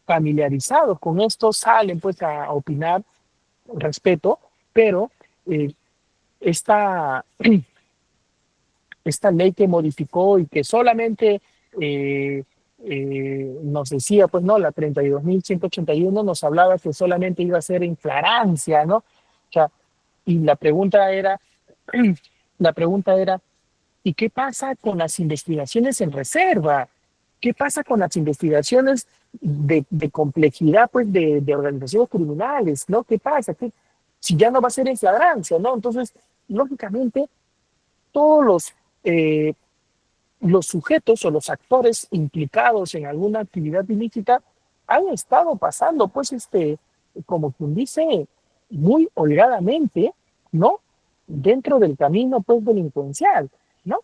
familiarizados con esto, salen pues a opinar, respeto, pero eh, esta, esta ley que modificó y que solamente nos decía, pues no, la 32.181 nos hablaba que solamente iba a ser en flagrancia, ¿no? O sea, y la pregunta era, ¿y qué pasa con las investigaciones en reserva? ¿Qué pasa con las investigaciones de complejidad, pues, de organizaciones criminales, ¿no? ¿Qué pasa? Si ya no va a ser en flagrancia, ¿no? Entonces, lógicamente, todos eh, los sujetos o los actores implicados en alguna actividad ilícita han estado pasando, pues, como quien dice, muy holgadamente, ¿no? Dentro del camino, pues, delincuencial, ¿no?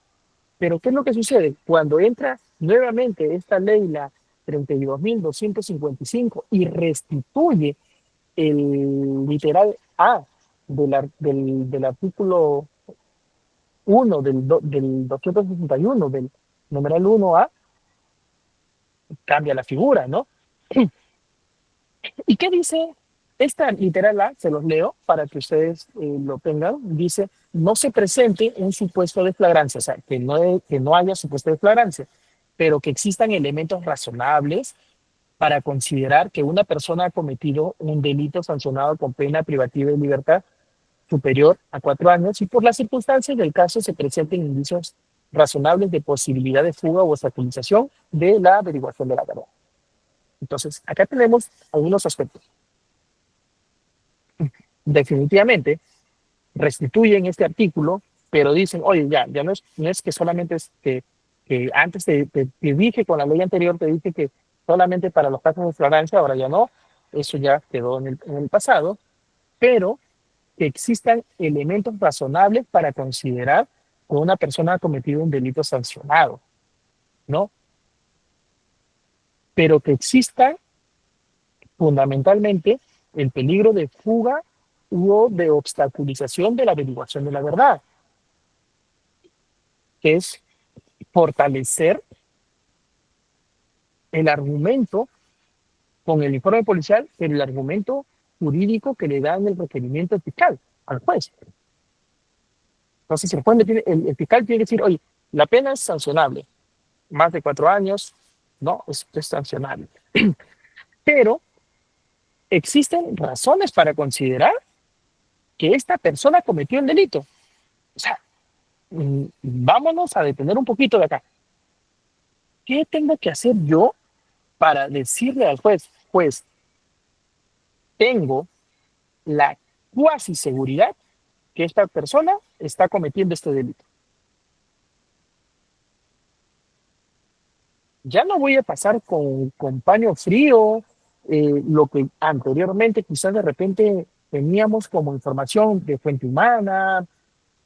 Pero ¿qué es lo que sucede? Cuando entra nuevamente esta ley, la 32.255, y restituye el literal A del artículo 1 del 261, del numeral 1A, cambia la figura, ¿no? ¿Y qué dice esta literal A? Se los leo para que ustedes lo tengan. Dice, no se presente un supuesto de flagrancia, o sea, que no haya supuesto de flagrancia, pero que existan elementos razonables para considerar que una persona ha cometido un delito sancionado con pena privativa de libertad superior a 4 años y por las circunstancias del caso se presenten indicios razonables de posibilidad de fuga o obstaculización de la averiguación de la verdad. Entonces, acá tenemos algunos aspectos. Definitivamente restituyen este artículo, pero dicen, oye, ya no es que solamente es que antes te dije con la ley anterior, te dije que solamente para los casos de flagrancia, ahora ya no, eso ya quedó en el pasado, pero que existan elementos razonables para considerar que una persona ha cometido un delito sancionado, ¿no? Pero que exista fundamentalmente el peligro de fuga o de obstaculización de la averiguación de la verdad, que es fortalecer el argumento con el informe policial, el argumento jurídico que le dan el requerimiento fiscal al juez. Entonces, el fiscal tiene que decir, oye, la pena es sancionable, más de 4 años, no, es sancionable. Pero existen razones para considerar que esta persona cometió el delito. O sea, vámonos a detener un poquito de acá. ¿Qué tengo que hacer yo para decirle al juez, pues tengo la cuasi seguridad que esta persona está cometiendo este delito? Ya no voy a pasar con paño frío, lo que anteriormente quizás de repente teníamos como información de fuente humana,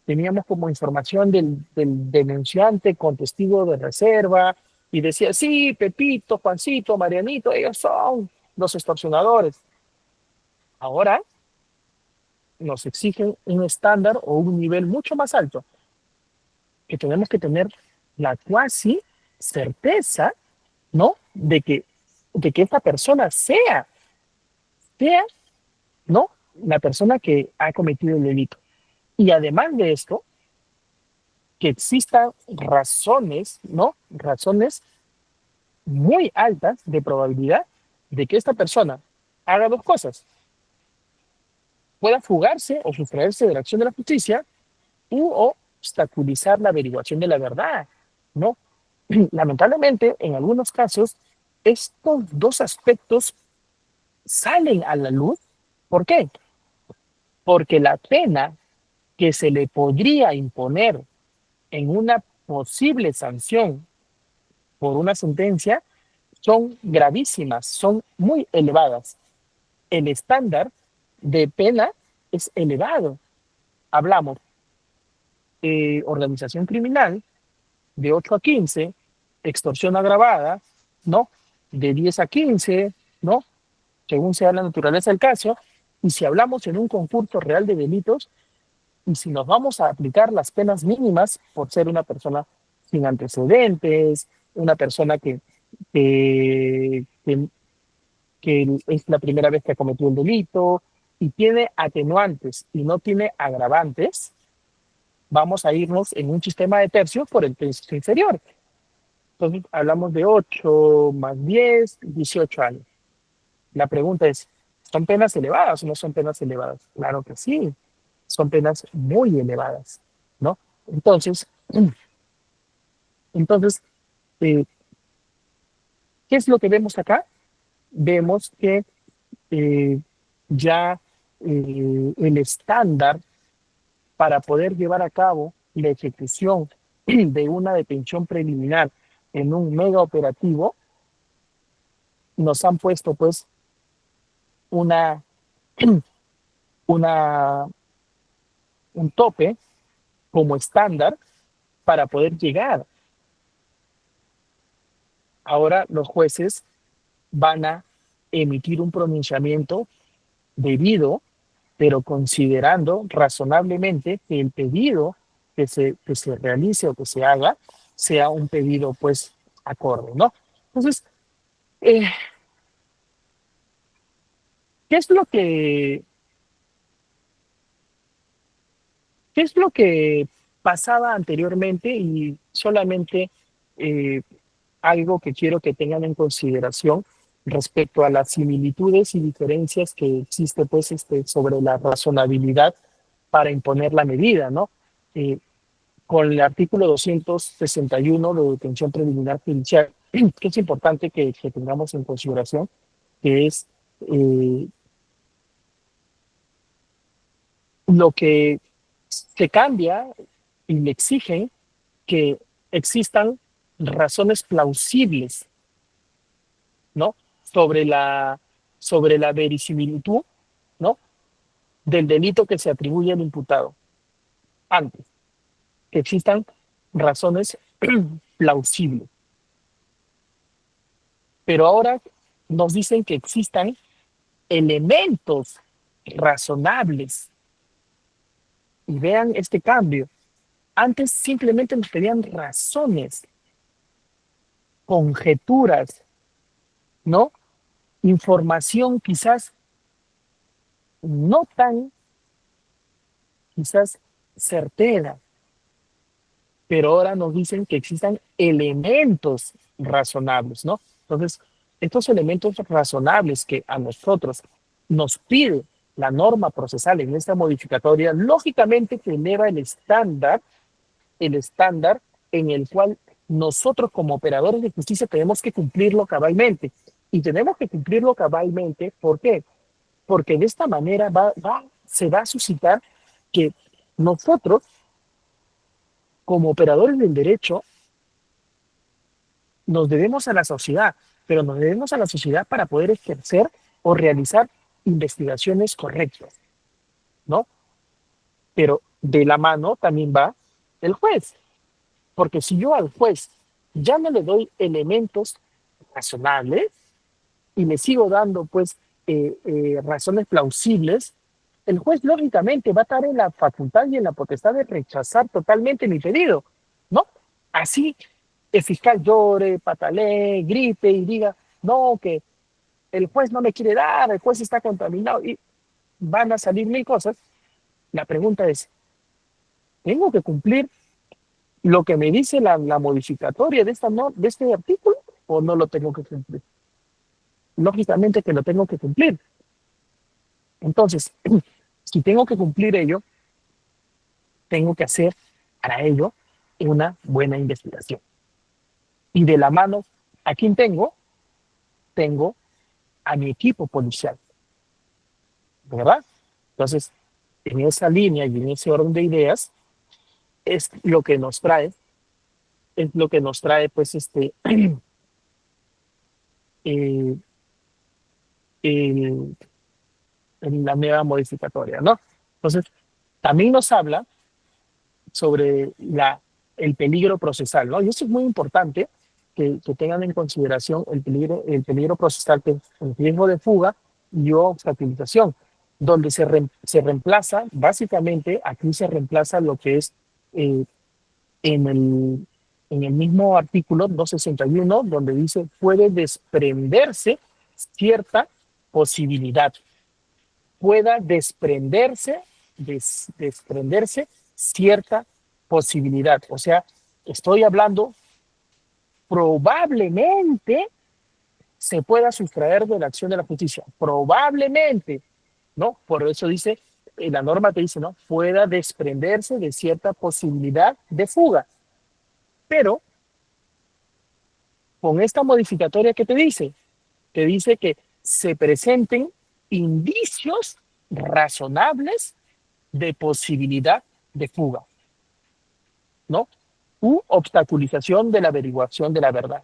teníamos como información del denunciante con testigo de reserva y decía, sí, Pepito, Juancito, Marianito, ellos son los extorsionadores. Ahora nos exigen un estándar o un nivel mucho más alto, que tenemos que tener la cuasi certeza, ¿no? De que esta persona sea, ¿no? La persona que ha cometido el delito. Y además de esto, que existan razones, ¿no? Razones muy altas de probabilidad de que esta persona haga dos cosas: pueda fugarse o sustraerse de la acción de la justicia u obstaculizar la averiguación de la verdad, ¿no? Lamentablemente, en algunos casos, estos dos aspectos salen a la luz. ¿Por qué? Porque la pena que se le podría imponer en una posible sanción por una sentencia son gravísimas, son muy elevadas. El estándar de pena es elevado. Hablamos de organización criminal de 8 a 15, extorsión agravada, ¿no? De 10 a 15, ¿no? Según sea la naturaleza del caso. Y si hablamos en un concurso real de delitos, y si nos vamos a aplicar las penas mínimas por ser una persona sin antecedentes, una persona que, que, que es la primera vez que ha cometido un delito y tiene atenuantes y no tiene agravantes, vamos a irnos en un sistema de tercios por el tercio inferior. Entonces hablamos de 8 más 10, 18 años. La pregunta es, ¿son penas elevadas o no son penas elevadas? Claro que sí, son penas muy elevadas, ¿no? Entonces, entonces eh, ¿qué es lo que vemos acá? Vemos que eh, ya el estándar para poder llevar a cabo la ejecución de una detención preliminar en un mega operativo, nos han puesto pues una, una, un tope como estándar para poder llegar. Ahora los jueces van a emitir un pronunciamiento debido, pero considerando razonablemente que el pedido que se realice o que se haga sea un pedido pues acorde, ¿no? Entonces, eh, ¿qué es lo que, qué es lo que pasaba anteriormente? Y solamente eh, algo que quiero que tengan en consideración respecto a las similitudes y diferencias que existe pues sobre la razonabilidad para imponer la medida, ¿no? Eh, con el artículo 261 de detención preliminar judicial, que es importante que tengamos en consideración, que es eh, lo que se cambia y le exigen que existan razones plausibles, ¿no? Sobre la verisimilitud, ¿no? Del delito que se atribuye al imputado. Antes, que existan razones plausibles. Pero ahora nos dicen que existan elementos razonables. Y vean este cambio. Antes simplemente nos pedían razones, conjeturas, ¿no? Información quizás no tan, quizás certera, pero ahora nos dicen que existan elementos razonables, ¿no? Entonces, estos elementos razonables que a nosotros nos pide la norma procesal en esta modificatoria, lógicamente que eleva el estándar en el cual nosotros como operadores de justicia tenemos que cumplirlo cabalmente. Y tenemos que cumplirlo cabalmente, ¿por qué? Porque de esta manera se va a suscitar que nosotros, como operadores del derecho, nos debemos a la sociedad, pero nos debemos a la sociedad para poder ejercer o realizar investigaciones correctas, ¿no? Pero de la mano también va el juez, porque si yo al juez ya no le doy elementos razonables y le sigo dando pues razones plausibles, el juez lógicamente va a estar en la facultad y en la potestad de rechazar totalmente mi pedido, ¿no? Así el fiscal llore, patalee, grite y diga, no, que el juez no me quiere dar, el juez está contaminado y van a salir mil cosas. La pregunta es, ¿tengo que cumplir lo que me dice la modificatoria de, esta, no, de este artículo o no lo tengo que cumplir? Lógicamente que lo tengo que cumplir. Entonces, si tengo que cumplir ello, tengo que hacer para ello una buena investigación. Y de la mano, ¿a quién tengo? Tengo a mi equipo policial, ¿verdad? Entonces, en esa línea y en ese orden de ideas, es lo que nos trae, es lo que nos trae, pues, eh, el, en la nueva modificatoria, ¿no? Entonces, también nos habla sobre el peligro procesal, ¿no? Y eso es muy importante que tengan en consideración el peligro procesal, que es el riesgo de fuga y obstaculización, donde se reemplaza, básicamente, aquí se reemplaza lo que es eh, en, el, en el mismo artículo 261, donde dice puede desprenderse cierta posibilidad, pueda desprenderse cierta posibilidad. O sea, estoy hablando, probablemente se pueda sustraer de la acción de la justicia. Probablemente, ¿no? Por eso dice, la norma te dice, ¿no? Pueda desprenderse de cierta posibilidad de fuga. Pero con esta modificatoria que te dice que se presenten indicios razonables de posibilidad de fuga, ¿no? U obstaculización de la averiguación de la verdad.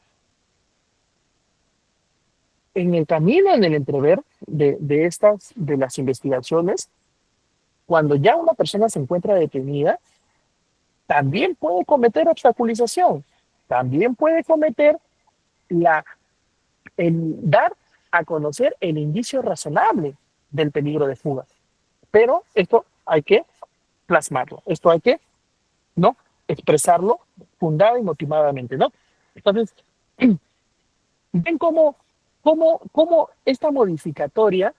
En el camino, en el entrever de las investigaciones, cuando ya una persona se encuentra detenida, también puede cometer obstaculización, también puede cometer la, el dar a conocer el indicio razonable del peligro de fuga. Pero esto hay que plasmarlo, esto hay que, ¿no? Expresarlo fundada y motivadamente, ¿no? Entonces, ven cómo esta modificatoria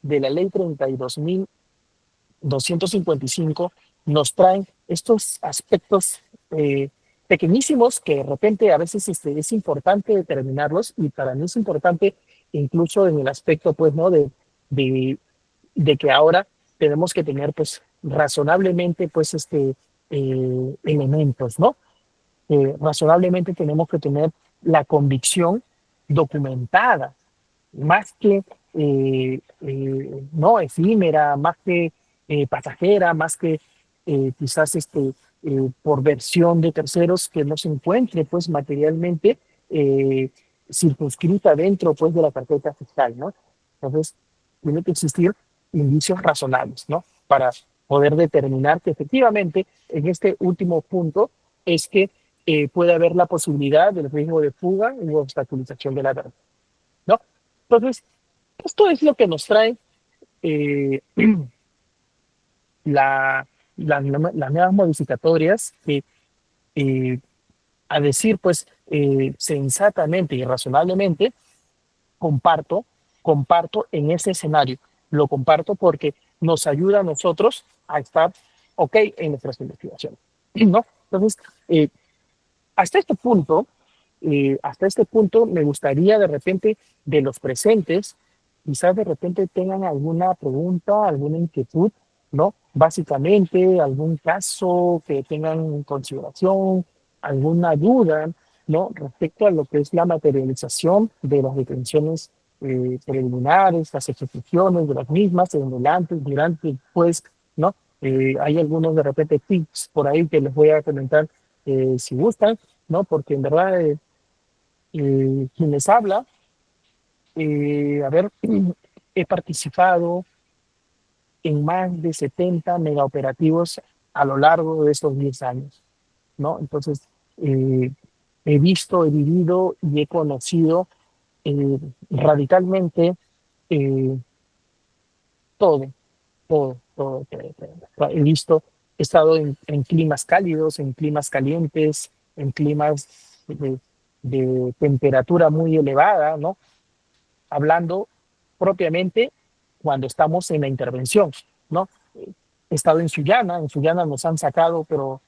de la ley 32.255 nos trae estos aspectos pequeñísimos que de repente a veces es importante determinarlos, y para mí es importante incluso en el aspecto, pues, ¿no? De, de que ahora tenemos que tener, pues, razonablemente, pues, elementos, ¿no? Razonablemente tenemos que tener la convicción documentada, más que no efímera, más que pasajera, más que quizás por versión de terceros, que no se encuentre pues materialmente circunscrita dentro pues de la carpeta fiscal, ¿no? Entonces, tiene que existir indicios razonables, ¿no? Para poder determinar que efectivamente en este último punto es que puede haber la posibilidad del riesgo de fuga u obstaculización de la verdad, ¿no? Entonces, esto es lo que nos trae eh, las nuevas modificatorias que, eh, a decir, pues, sensatamente y razonablemente, comparto, comparto en ese escenario. Lo comparto porque nos ayuda a nosotros a estar ok en nuestras investigaciones, ¿no? Entonces, hasta este punto, me gustaría de repente de los presentes, quizás de repente tengan alguna pregunta, alguna inquietud, ¿no? Básicamente, algún caso que tengan en consideración, alguna duda, ¿no? Respecto a lo que es la materialización de las detenciones preliminares, las ejecuciones de las mismas, en el antes, durante, después, ¿no? Hay algunos de repente tips por ahí que les voy a comentar si gustan, ¿no? Porque en verdad, quien les habla, a ver, he participado en más de 70 megaoperativos a lo largo de estos 10 años, ¿no? Entonces, eh, he visto, he vivido y he conocido radicalmente eh, todo, todo. He visto, he estado en climas cálidos, en climas calientes, en climas de temperatura muy elevada, ¿no? Hablando propiamente cuando estamos en la intervención, ¿no? He estado en Sullana nos han sacado, pero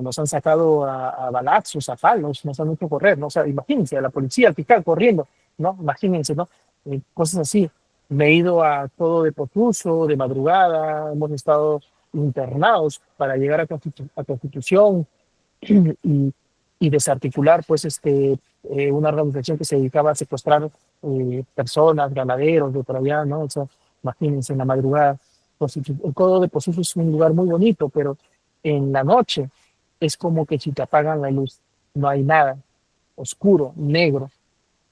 nos han sacado a balazos, a palos, nos han hecho correr, ¿no? O sea, imagínense, a la policía, al fiscal corriendo, ¿no? Imagínense, ¿no? Cosas así. Me he ido a todo de Potuso, de madrugada, hemos estado internados para llegar a Constitución y, y desarticular, pues, una organización que se dedicaba a secuestrar personas, ganaderos de por allá, ¿no? O sea, imagínense, en la madrugada. El Codo de Pozuzo es un lugar muy bonito, pero en la noche es como que si te apagan la luz, no hay nada, oscuro, negro.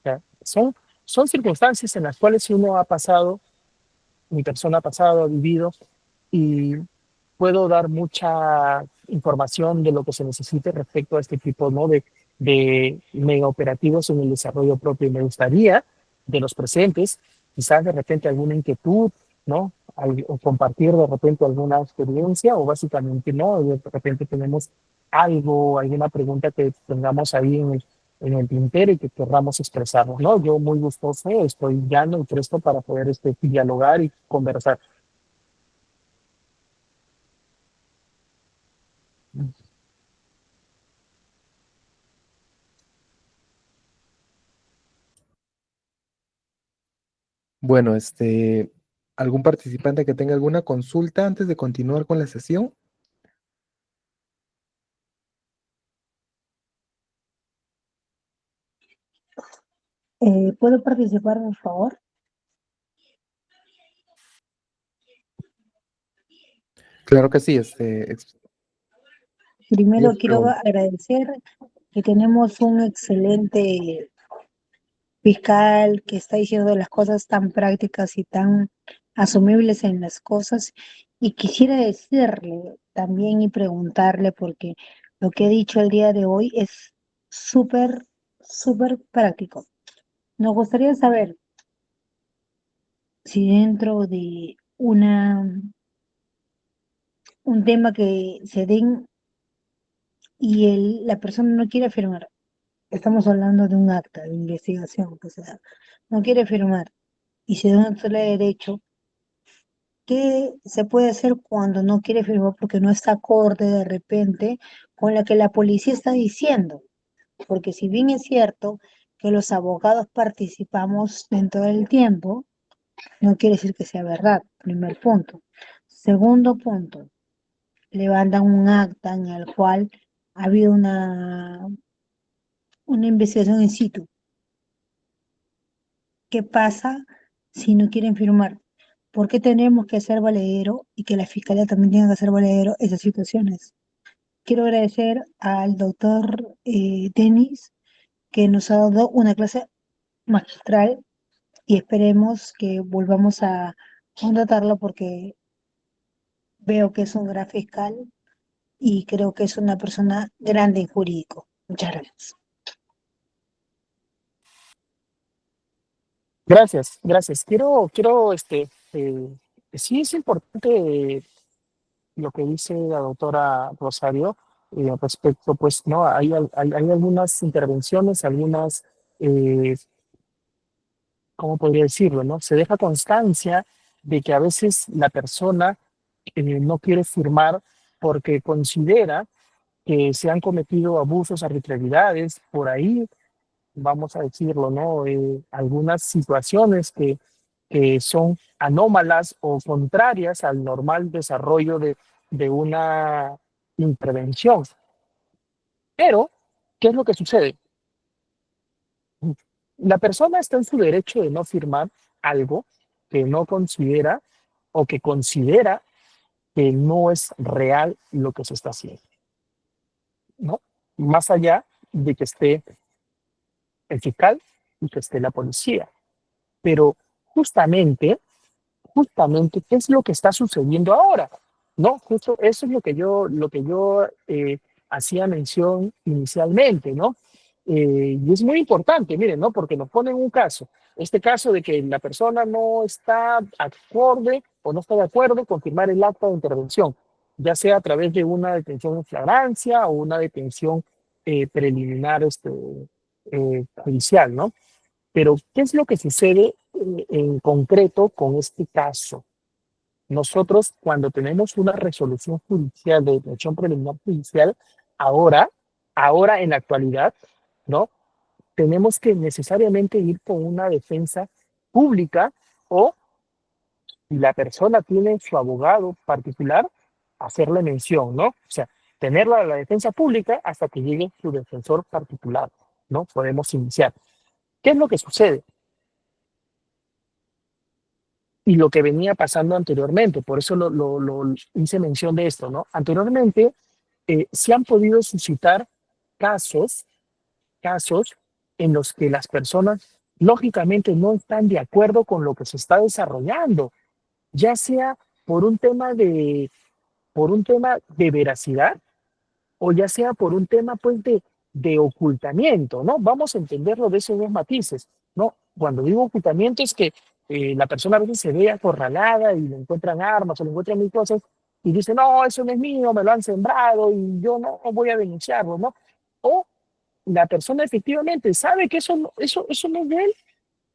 O sea, son circunstancias en las cuales uno ha pasado, mi persona ha pasado, ha vivido, y puedo dar mucha información de lo que se necesite respecto a este tipo, ¿no? de mega operativos en el desarrollo propio. Y me gustaría de los presentes, quizás de repente alguna inquietud, ¿no? O compartir de repente alguna experiencia o básicamente no, de repente tenemos algo, alguna pregunta que tengamos ahí en el tintero y que querramos expresarnos, ¿no? Yo muy gustoso, estoy llano y presto para poder dialogar y conversar. Bueno, ¿algún participante que tenga alguna consulta antes de continuar con la sesión? ¿Puedo participar, por favor? Claro que sí, Primero Dios quiero pregunta. agradecer que tenemos un excelente fiscal que está diciendo las cosas tan prácticas y tan asumibles en las cosas. Y quisiera decirle también y preguntarle, porque lo que he dicho el día de hoy es súper, súper práctico. Nos gustaría saber si dentro de un tema que se den y la persona no quiere firmar. Estamos hablando de un acta de investigación, o sea, no quiere firmar y se da un acto de derecho. ¿Qué se puede hacer cuando no quiere firmar porque no está acorde de repente con lo que la policía está diciendo? Porque si bien es cierto que los abogados participamos dentro del tiempo, no quiere decir que sea verdad, primer punto. Segundo punto, levantan un acta en el cual ha habido una investigación in situ. ¿Qué pasa si no quieren firmar? ¿Por qué tenemos que hacer valedero y que la fiscalía también tenga que hacer valedero esas situaciones? Quiero agradecer al doctor Denis, que nos ha dado una clase magistral y esperemos que volvamos a contratarlo porque veo que es un gran fiscal y creo que es una persona grande en jurídico. Muchas gracias. Gracias, gracias. Sí es importante lo que dice la doctora Rosario respecto, pues, ¿no? Hay algunas intervenciones, eh, ¿cómo podría decirlo, no? Se deja constancia de que a veces la persona no quiere firmar porque considera que se han cometido abusos, arbitrariedades, por ahí vamos a decirlo, ¿no? Algunas situaciones que son anómalas o contrarias al normal desarrollo de una intervención. Pero, ¿qué es lo que sucede? La persona está en su derecho de no firmar algo que no considera o que considera que no es real lo que se está haciendo, ¿no? Más allá de que esté el fiscal y que esté la policía. Pero justamente justamente qué es lo que está sucediendo ahora, ¿no? Justo eso es lo que yo hacía mención inicialmente, ¿no? Y es muy importante, miren, ¿no? Porque nos ponen un caso, este caso de que la persona no está acorde o no está de acuerdo con firmar el acta de intervención, ya sea a través de una detención en flagrancia o una detención preliminar judicial, ¿no? Pero, ¿qué es lo que sucede en concreto con este caso? Nosotros, cuando tenemos una resolución judicial de detención preliminar judicial, ahora, ahora en la actualidad, ¿no? Tenemos que necesariamente ir con una defensa pública o, si la persona tiene su abogado particular, hacerle mención, ¿no? O sea, tenerla la defensa pública hasta que llegue su defensor particular, ¿no? Podemos iniciar. ¿Qué es lo que sucede? Y lo que venía pasando anteriormente, por eso lo hice mención de esto, ¿no? Anteriormente se han podido suscitar casos, casos en los que las personas lógicamente no están de acuerdo con lo que se está desarrollando, ya sea por un tema por un tema de veracidad o ya sea por un tema pues de ocultamiento, ¿no? Vamos a entenderlo de esos dos matices, ¿no? Cuando digo ocultamiento es que la persona a veces se ve acorralada y le encuentran armas o le encuentran mil cosas y dice, no, eso no es mío, me lo han sembrado y yo no voy a denunciarlo, ¿no? O la persona efectivamente sabe que eso no es de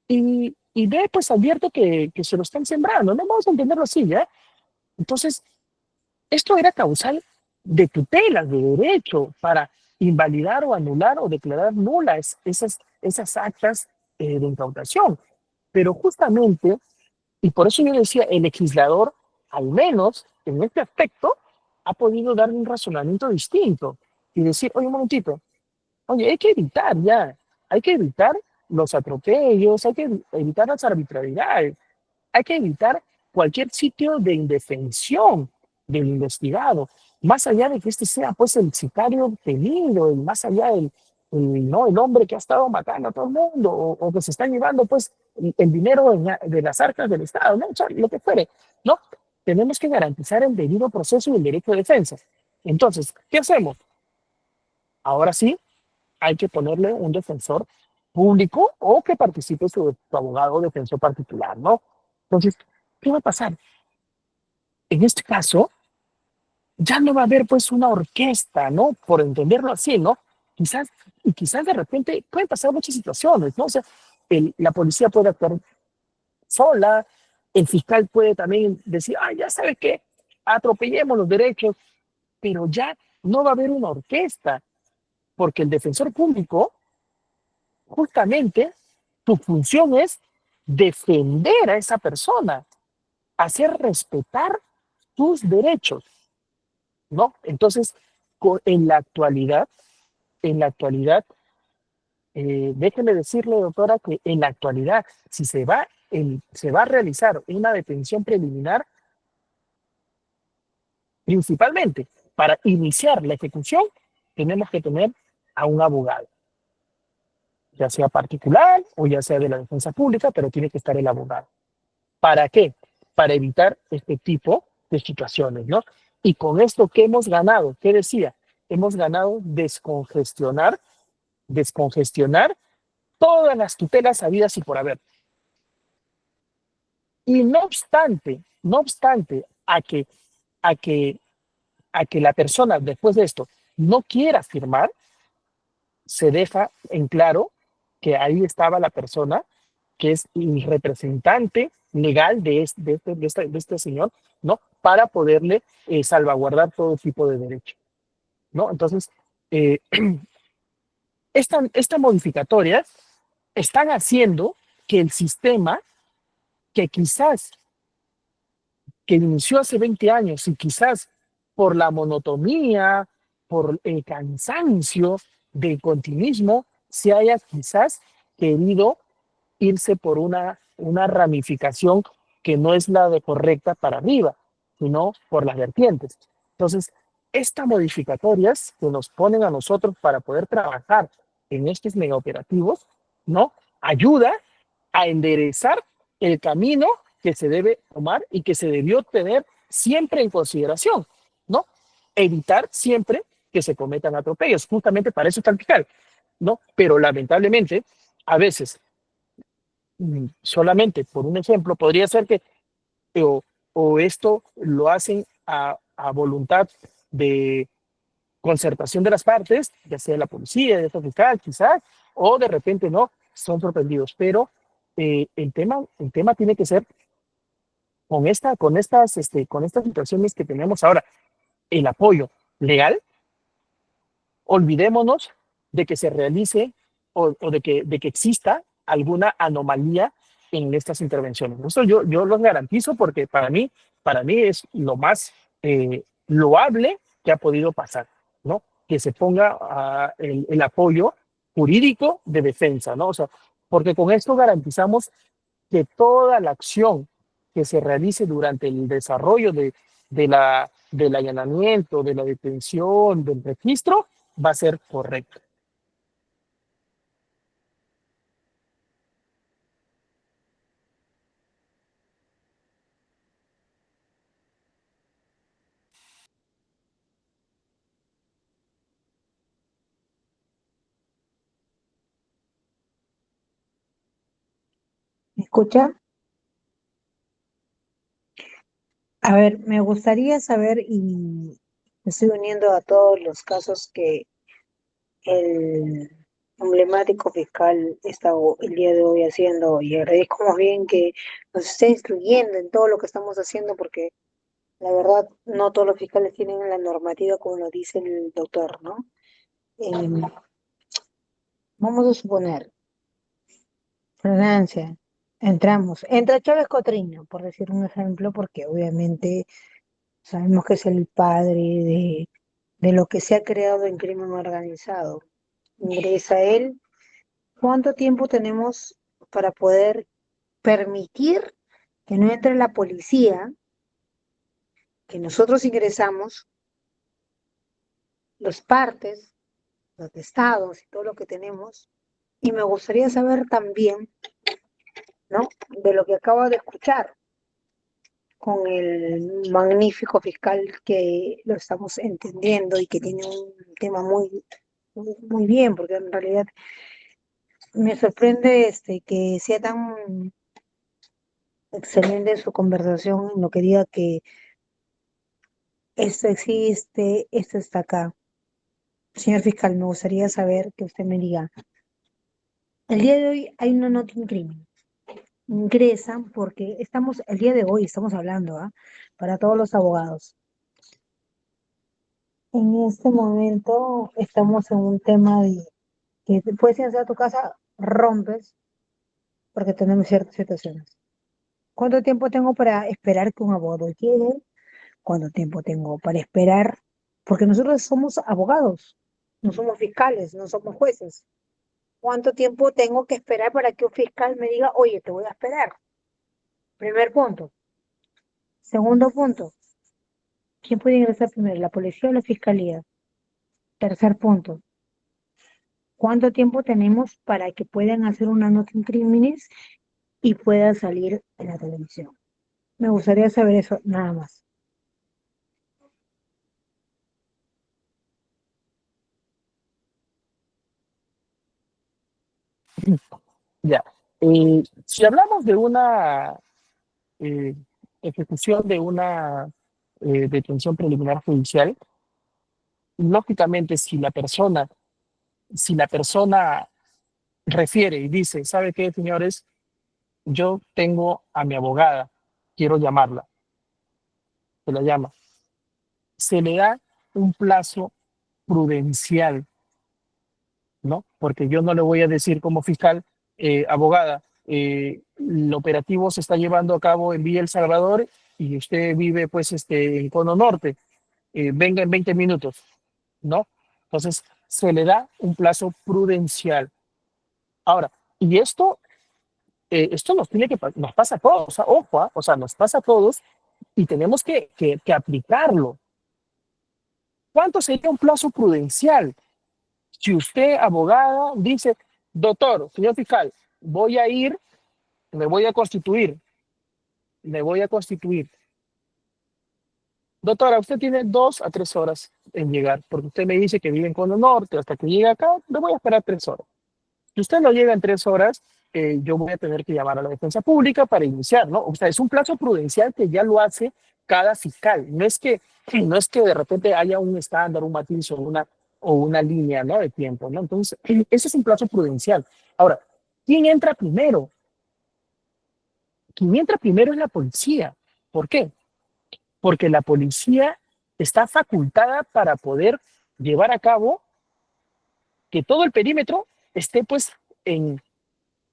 él y ve pues abierto que se lo están sembrando, ¿no? Vamos a entenderlo así, ¿ya? Entonces, esto era causal de tutelas de derecho para invalidar o anular o declarar nulas esas actas de incautación. Pero justamente, y por eso yo decía, el legislador, al menos en este aspecto, ha podido dar un razonamiento distinto y decir, oye, un momentito, oye, hay que evitar ya, hay que evitar los atropellos, hay que evitar las arbitrariedades, hay que evitar cualquier sitio de indefensión del investigado, más allá de que este sea pues el sicario temido, más allá ¿no? El hombre que ha estado matando a todo el mundo o que se está llevando pues el dinero de las arcas del Estado, ¿no? O sea, lo que fuere, ¿no? Tenemos que garantizar el debido proceso y el derecho de defensa. Entonces, ¿qué hacemos? Ahora sí, hay que ponerle un defensor público o que participe su abogado o defensor particular, ¿no? Entonces, ¿qué va a pasar? En este caso, ya no va a haber pues una orquesta, ¿no? Por entenderlo así, ¿no? Quizás, y quizás de repente pueden pasar muchas situaciones, ¿no? O sea, la policía puede actuar sola, el fiscal puede también decir, ah, ya sabes qué, atropellemos los derechos, pero ya no va a haber una orquesta, porque el defensor público, justamente, su función es defender a esa persona, hacer respetar sus derechos, ¿no? Entonces, en la actualidad, déjeme decirle, doctora, que en la actualidad, si se va a realizar una detención preliminar, principalmente para iniciar la ejecución, tenemos que tener a un abogado, ya sea particular o ya sea de la defensa pública, pero tiene que estar el abogado. ¿Para qué? Para evitar este tipo de situaciones, ¿no? Y con esto, ¿qué hemos ganado? ¿Qué decía? Hemos ganado descongestionar todas las tutelas habidas y por haber. Y no obstante a que, a que la persona después de esto no quiera firmar, se deja en claro que ahí estaba la persona que es el representante legal de este señor, ¿no? Para poderle salvaguardar todo tipo de derecho, ¿no? Entonces, eh, esta modificatoria están haciendo que el sistema que quizás que inició hace 20 años y quizás por la monotonía, por el cansancio del continuismo, se haya quizás querido irse por una ramificación que no es la de correcta para arriba, sino por las vertientes. Entonces, estas modificatorias que nos ponen a nosotros para poder trabajar en estos megaoperativos, ¿no? Ayuda a enderezar el camino que se debe tomar y que se debió tener siempre en consideración, ¿no? Evitar siempre que se cometan atropellos. Justamente para eso está el fiscal, ¿no? Pero lamentablemente, a veces, solamente por un ejemplo, podría ser que o, o esto lo hacen a voluntad de concertación de las partes, ya sea la policía, ya sea el fiscal, quizás, o de repente no, son sorprendidos. Pero el tema tiene que ser con estas situaciones que tenemos ahora, el apoyo legal. Olvidémonos de que se realice o de que exista alguna anomalía en estas intervenciones. Eso yo los garantizo porque para mí es lo más loable que ha podido pasar, ¿no? Que se ponga el apoyo jurídico de defensa, ¿no? O sea, porque con esto garantizamos que toda la acción que se realice durante el desarrollo del allanamiento, de la detención, del registro, va a ser correcto. ¿Me escucha? A ver, me gustaría saber, y me estoy uniendo a todos los casos que el emblemático fiscal está el día de hoy haciendo, y agradezco más bien que nos esté instruyendo en todo lo que estamos haciendo, porque la verdad no todos los fiscales tienen la normativa como lo dice el doctor, ¿no? Em, Vamos a suponer, Francia, entra Chávez Cotriño, por decir un ejemplo, porque obviamente sabemos que es el padre de lo que se ha creado en crimen organizado. Ingresa él. ¿Cuánto tiempo tenemos para poder permitir que no entre la policía, que nosotros ingresamos, los partes, los estados y todo lo que tenemos? Y me gustaría saber también, ¿no? De lo que acabo de escuchar con el magnífico fiscal que lo estamos entendiendo y que tiene un tema muy bien, porque en realidad me sorprende que sea tan excelente su conversación en lo que diga que esto existe, esto está acá. Señor fiscal, me gustaría saber que usted me diga, el día de hoy hay una nota en crimen. Ingresan porque el día de hoy estamos hablando, ¿ah? Para todos los abogados. En este momento estamos en un tema de que te puedes ir a tu casa, rompes, porque tenemos ciertas situaciones. ¿Cuánto tiempo tengo para esperar que un abogado llegue? ¿Cuánto tiempo tengo para esperar? Porque nosotros somos abogados, no somos fiscales, no somos jueces. ¿Cuánto tiempo tengo que esperar para que un fiscal me diga, oye, te voy a esperar? Primer punto. Segundo punto, ¿quién puede ingresar primero, la policía o la fiscalía? Tercer punto, ¿cuánto tiempo tenemos para que puedan hacer una nota en crímenes y pueda salir en la televisión? Me gustaría saber eso nada más. Ya. Si hablamos de una eh, ejecución de una detención preliminar judicial, lógicamente si la persona refiere y dice, ¿sabe qué, señores? Yo tengo a mi abogada, quiero llamarla, se la llama. Se le da un plazo prudencial, ¿no? Porque yo no le voy a decir como fiscal, abogada, el operativo se está llevando a cabo en Villa El Salvador y usted vive pues en Cono Norte, venga en 20 minutos, ¿no? Entonces, se le da un plazo prudencial. Ahora, y esto nos pasa a todos, o sea, ojo, o sea, nos pasa a todos y tenemos que aplicarlo. ¿Cuánto sería un plazo prudencial? Si usted, abogada, dice, doctor, señor fiscal, voy a ir, me voy a constituir, me voy a constituir. Doctora, usted tiene 2 a 3 horas en llegar, porque usted me dice que vive en Cono Norte, hasta que llegue acá, le voy a esperar 3 horas. Si usted no llega en 3 horas, yo voy a tener que llamar a la defensa pública para iniciar, ¿no? O sea, es un plazo prudencial que ya lo hace cada fiscal. No es que de repente haya un estándar, un matiz o una línea, ¿no? De tiempo, ¿no? Entonces, ese es un plazo prudencial. Ahora, ¿quién entra primero? Quien entra primero es la policía. ¿Por qué? Porque la policía está facultada para poder llevar a cabo que todo el perímetro esté pues en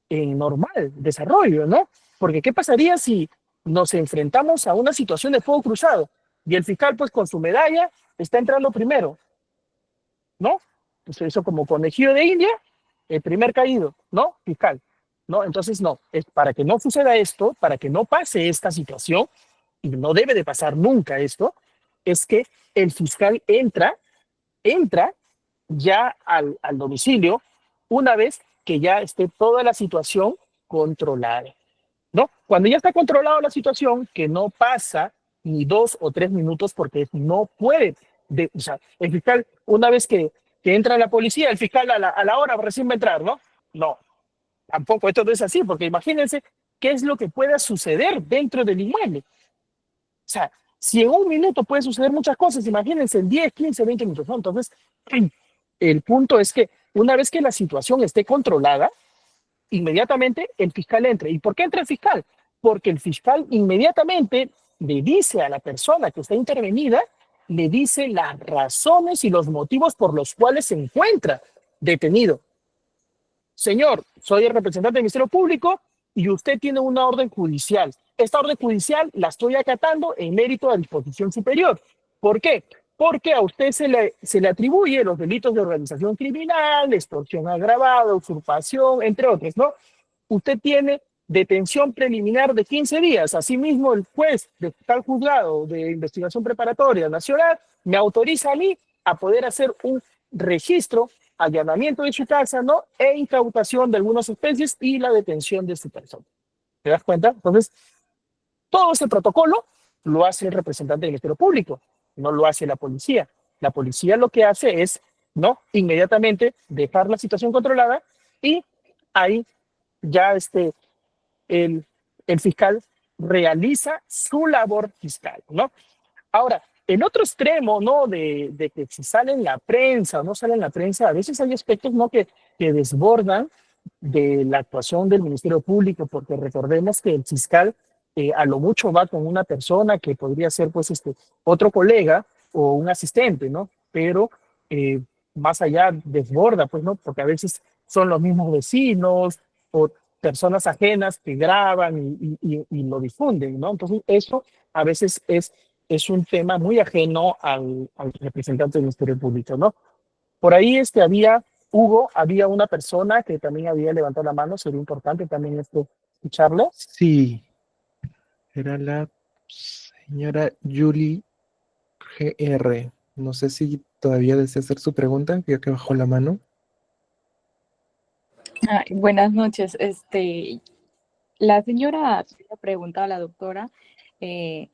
normal desarrollo, ¿no? Porque ¿qué pasaría si nos enfrentamos a una situación de fuego cruzado y el fiscal pues con su medalla está entrando primero, ¿no? Pues eso como conejillo de India, el primer caído, ¿no? Fiscal, ¿no? Entonces no, es para que no suceda esto, para que no pase esta situación, y no debe de pasar nunca esto, es que el fiscal entra ya al domicilio una vez que ya esté toda la situación controlada, ¿no? Cuando ya está controlada la situación, que no pasa ni 2 o 3 minutos porque no puede, o sea, el fiscal, una vez que entra la policía, el fiscal a la hora recién va a entrar, ¿no? No, tampoco, esto no es así, porque imagínense qué es lo que pueda suceder dentro del inmueble. O sea, si en un minuto puede suceder muchas cosas, imagínense en 10, 15, 20 minutos, ¿no? Entonces, el punto es que una vez que la situación esté controlada, inmediatamente el fiscal entra. ¿Y por qué entra el fiscal? Porque el fiscal inmediatamente le dice a la persona que está intervenida, le dice las razones y los motivos por los cuales se encuentra detenido. Señor, soy el representante del Ministerio Público y usted tiene una orden judicial. Esta orden judicial la estoy acatando en mérito de disposición superior. ¿Por qué? Porque a usted se le atribuye los delitos de organización criminal, extorsión agravada, usurpación, entre otros, ¿no? Usted tiene detención preliminar de 15 días. Asimismo, el juez de tal juzgado de investigación preparatoria nacional me autoriza a mí a poder hacer un registro, allanamiento de su casa, ¿no? E incautación de algunas especies y la detención de su persona. ¿Te das cuenta? Entonces, todo ese protocolo lo hace el representante del Ministerio Público, no lo hace la policía. La policía lo que hace es, ¿no? Inmediatamente dejar la situación controlada y ahí ya el, el fiscal realiza su labor fiscal, ¿no? Ahora, el otro extremo, ¿no? De que si sale en la prensa o no sale en la prensa, a veces hay aspectos, ¿no? Que desbordan de la actuación del Ministerio Público, porque recordemos que el fiscal a lo mucho va con una persona que podría ser, pues, otro colega o un asistente, ¿no? Pero más allá desborda, pues, ¿no? Porque a veces son los mismos vecinos o personas ajenas que graban y lo difunden, ¿no? Entonces, eso a veces es un tema muy ajeno al representante del Ministerio Público, ¿no? Por ahí Hugo, había una persona que también había levantado la mano, sería importante también escucharlo. Sí, era la señora Julie GR. No sé si todavía desea hacer su pregunta, ya que bajó la mano. Buenas noches. La señora había preguntado a la doctora y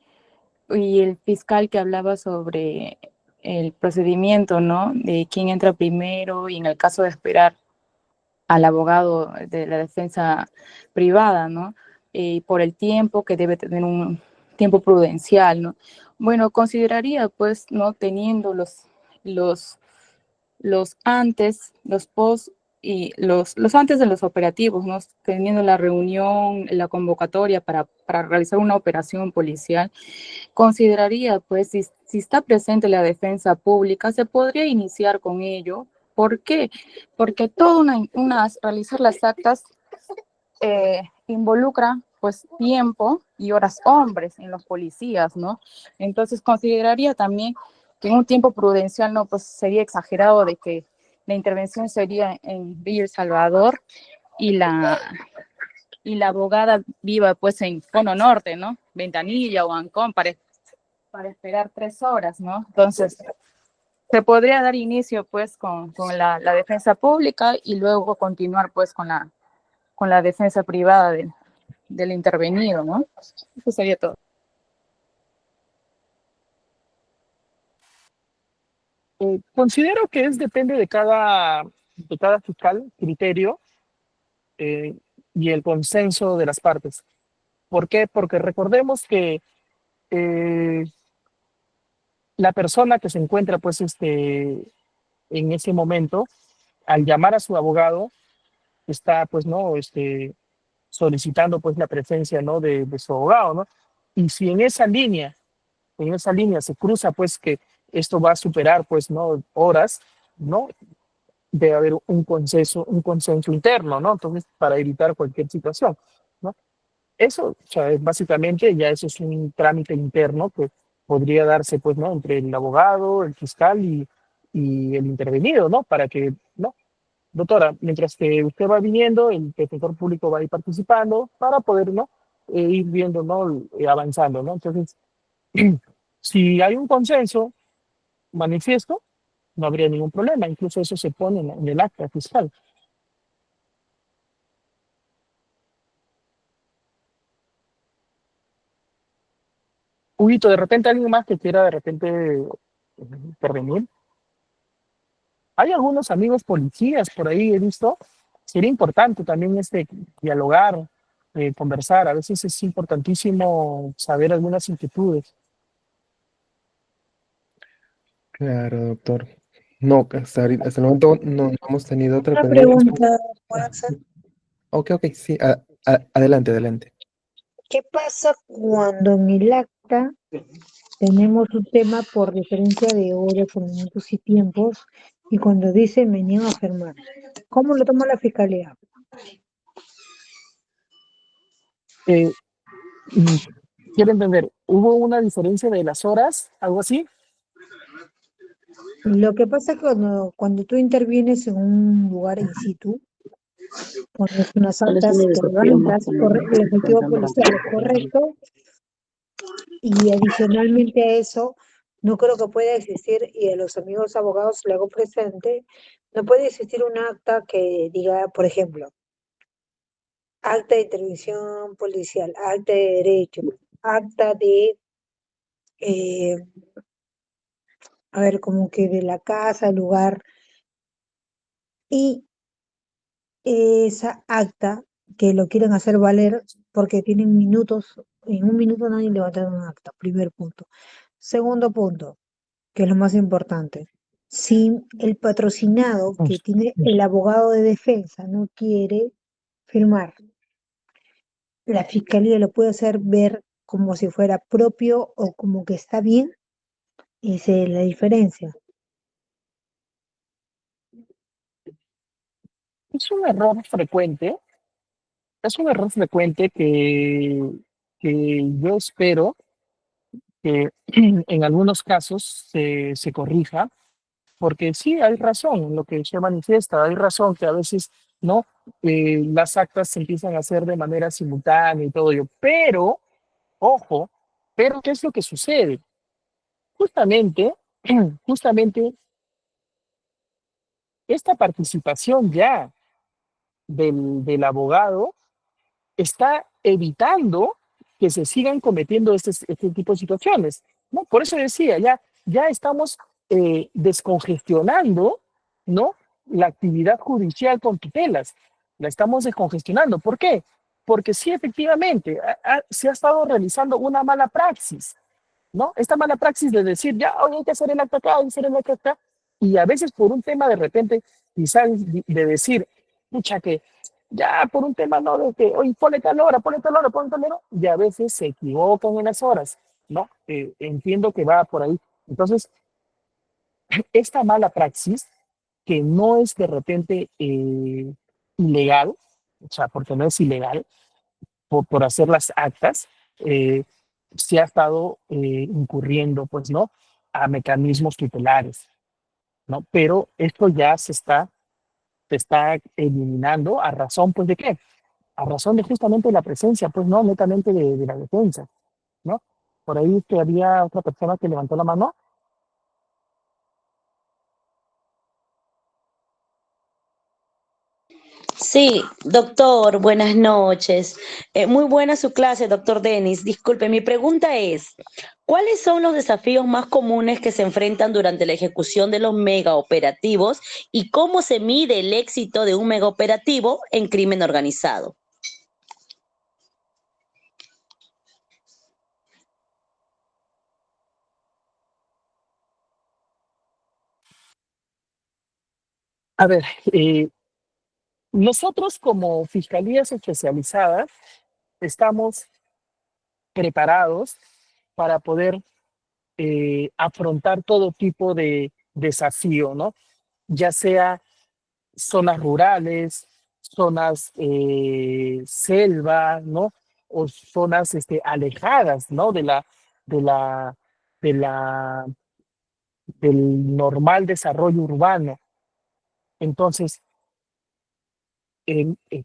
el fiscal que hablaba sobre el procedimiento, ¿no? De quién entra primero y en el caso de esperar al abogado de la defensa privada, ¿no? Por el tiempo que debe tener un tiempo prudencial, ¿no? Bueno, consideraría, pues, ¿no? Teniendo los antes, los post y los antes de los operativos, ¿no? Teniendo la reunión, la convocatoria para realizar una operación policial, consideraría, pues, si está presente la defensa pública, se podría iniciar con ello. ¿Por qué? Porque realizar las actas involucra, pues, tiempo y horas hombres en los policías, ¿no? Entonces, consideraría también que en un tiempo prudencial, no, pues sería exagerado de que la intervención sería en Villa El Salvador y la abogada viva pues en Cono Norte, ¿no? Ventanilla o Ancón para esperar 3 horas, ¿no? Entonces, se podría dar inicio pues con la defensa pública y luego continuar pues con la defensa privada del intervenido, ¿no? Eso sería todo. Considero que depende de cada fiscal criterio eh, y el consenso de las partes. ¿Por qué? Porque recordemos que eh, la persona que se encuentra pues en ese momento, al llamar a su abogado, está pues no solicitando pues la presencia no de su abogado, ¿no? Y si en esa línea se cruza pues que esto va a superar pues no horas, ¿no? Debe haber un consenso interno, ¿no? Entonces, para evitar cualquier situación, ¿no? Eso, o sea, básicamente ya eso es un trámite interno que podría darse, pues, ¿no? Entre el abogado, el fiscal y el intervenido, ¿no? Para que, ¿no? Doctora, mientras que usted va viniendo, el defensor público va a ir participando para poder, ¿no? Ir viendo, ¿no? Avanzando, ¿no? Entonces, si hay un consenso manifiesto, no habría ningún problema. Incluso eso se pone en el acta fiscal. Huguito, de repente alguien más que quiera de repente intervenir. Hay algunos amigos policías por ahí, he visto. Sería importante también dialogar, conversar. A veces es importantísimo saber algunas inquietudes. Claro, doctor. No, hasta el momento no hemos tenido otra Una pregunta. pregunta, ¿puedo Ah, hacer? ok, ok, sí, adelante, adelante. ¿Qué pasa cuando en el acta tenemos un tema por diferencia de hora, por minutos y tiempos, y cuando dice me niego a firmar? ¿Cómo lo toma la fiscalía? Eh, y quiero entender, ¿hubo una diferencia de las horas, algo así? Lo que pasa es que cuando tú intervienes en un lugar in situ, pones unas ¿Cuál es actas, mi te desafío más levantas, grande el efectivo enfrentando la policial es correcto, y adicionalmente a eso, no creo que pueda existir, y a los amigos abogados le hago presente, no puede existir un acta que diga, por ejemplo, acta de intervención policial, acta de derecho, acta de, eh, a ver, como que de la casa, el lugar, y esa acta que lo quieren hacer valer porque tienen minutos, en un minuto nadie levanta un acta, primer punto. Segundo punto, que es lo más importante, si el patrocinado que tiene el abogado de defensa no quiere firmar, la fiscalía lo puede hacer ver como si fuera propio o como que está bien, esa es la diferencia. Es un error frecuente, es un error frecuente que yo espero que en algunos casos se corrija, porque sí, hay razón en lo que se manifiesta, hay razón que a veces no las actas se empiezan a hacer de manera simultánea y todo ello, pero, ojo, pero ¿qué es lo que sucede? Justamente, justamente esta participación ya del abogado está evitando que se sigan cometiendo este tipo de situaciones, ¿no? Por eso decía, ya estamos descongestionando, ¿no? La actividad judicial con tutelas, la estamos descongestionando. ¿Por qué? Porque sí, efectivamente, se ha estado realizando una mala praxis, ¿no? Esta mala praxis de decir, ya, hoy hay que hacer el acta acá, hay que hacer el acta acá, y a veces por un tema de repente, quizás de decir, pucha, que ya por un tema, ¿no? De que, oye, ponle tal hora, ponle tal hora, ponle tal hora, y a veces se equivocan en las horas, ¿no? Entiendo que va por ahí. Entonces, esta mala praxis, que no es de repente ilegal, o sea, porque no es ilegal, por hacer las actas, se ha estado incurriendo, pues, ¿no? A mecanismos tutelares, ¿no? Pero esto ya se está eliminando a razón, pues, ¿de qué? A razón de justamente la presencia, pues, ¿no? Netamente de la defensa, ¿no? Por ahí que había otra persona que levantó la mano. Sí, Sí, doctor, buenas noches. Muy buena su clase, doctor Denis. Disculpe, mi pregunta es, ¿cuáles son los desafíos más comunes que se enfrentan durante la ejecución de los megaoperativos y cómo se mide el éxito de un megaoperativo en crimen organizado? A ver, nosotros como fiscalías especializadas estamos preparados para poder afrontar todo tipo de desafío, ¿no? Ya sea zonas rurales, zonas selva, ¿no? O zonas alejadas, ¿no? De la, de la, del normal desarrollo urbano. Entonces,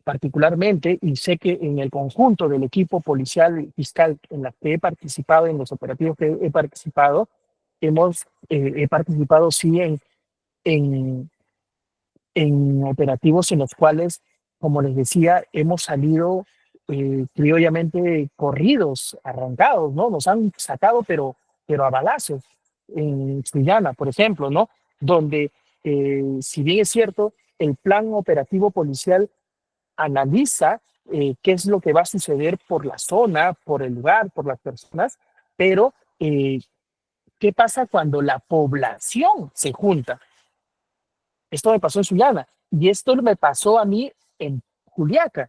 particularmente, y sé que en el conjunto del equipo policial y fiscal en la que he participado, en los operativos que he participado, he participado sí en, en operativos en los cuales, como les decía, hemos salido criollamente corridos, arrancados, ¿no? Nos han sacado, pero a balazos. En Sullana, por ejemplo, ¿no? Donde, si bien es cierto, el plan operativo policial analiza qué es lo que va a suceder por la zona, por el lugar, por las personas, pero ¿qué pasa cuando la población se junta? Esto me pasó en Sullana y esto me pasó a mí en Juliaca.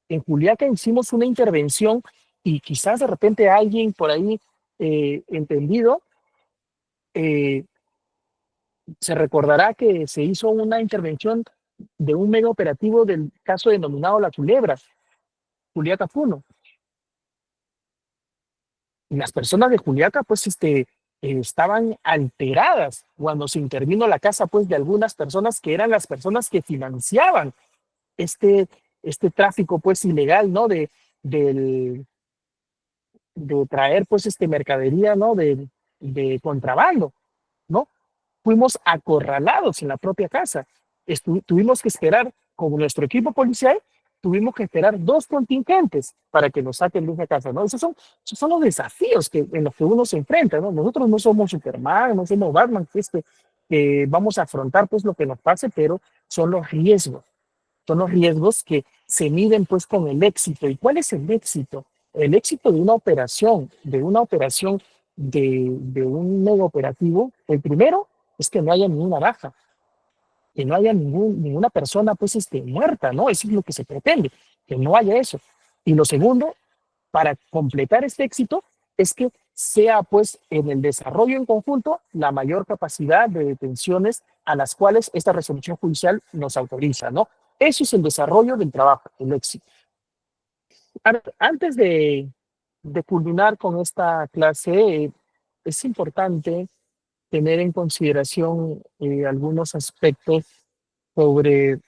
En Juliaca hicimos una intervención y quizás de repente alguien por ahí entendido eh, se recordará que se hizo una intervención de un mega operativo del caso denominado La Culebra, Juliaca Puno. Y las personas de Juliaca pues estaban alteradas cuando se intervino la casa pues de algunas personas que eran las personas que financiaban este, este tráfico pues ilegal, ¿no? Del, de traer pues mercadería, ¿no? De contrabando, ¿no? Fuimos acorralados en la propia casa. Tuvimos que esperar, como nuestro equipo policial, tuvimos que esperar 2 contingentes para que nos saquen de esa casa, ¿no? Esos son los desafíos en los que uno se enfrenta, ¿no? Nosotros no somos Superman, no somos Batman, que vamos a afrontar pues lo que nos pase, pero son los riesgos que se miden pues con el éxito. ¿Y cuál es el éxito? El éxito de una operación de un mega operativo, el primero es que no haya ninguna baja, que no haya ninguna persona pues muerta, ¿no? Eso es lo que se pretende, que no haya eso. Y lo segundo, para completar este éxito, es que sea pues en el desarrollo en conjunto la mayor capacidad de detenciones a las cuales esta resolución judicial nos autoriza, ¿no? Eso es el desarrollo del trabajo, el éxito. Antes de culminar con esta clase, es importante tener en consideración algunos aspectos sobre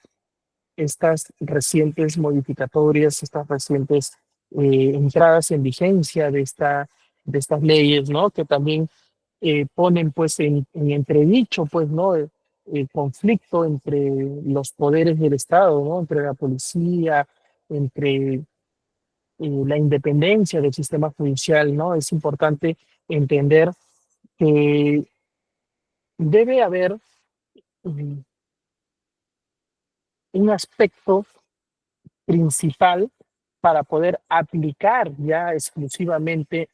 estas recientes modificatorias, estas recientes entradas en vigencia de estas leyes, ¿no? Que también ponen pues en entredicho, pues, ¿no? El conflicto entre los poderes del Estado, ¿no? Entre la policía, entre la independencia del sistema judicial, ¿no? Es importante entender que debe haber mm, un aspecto principal para poder aplicar ya exclusivamente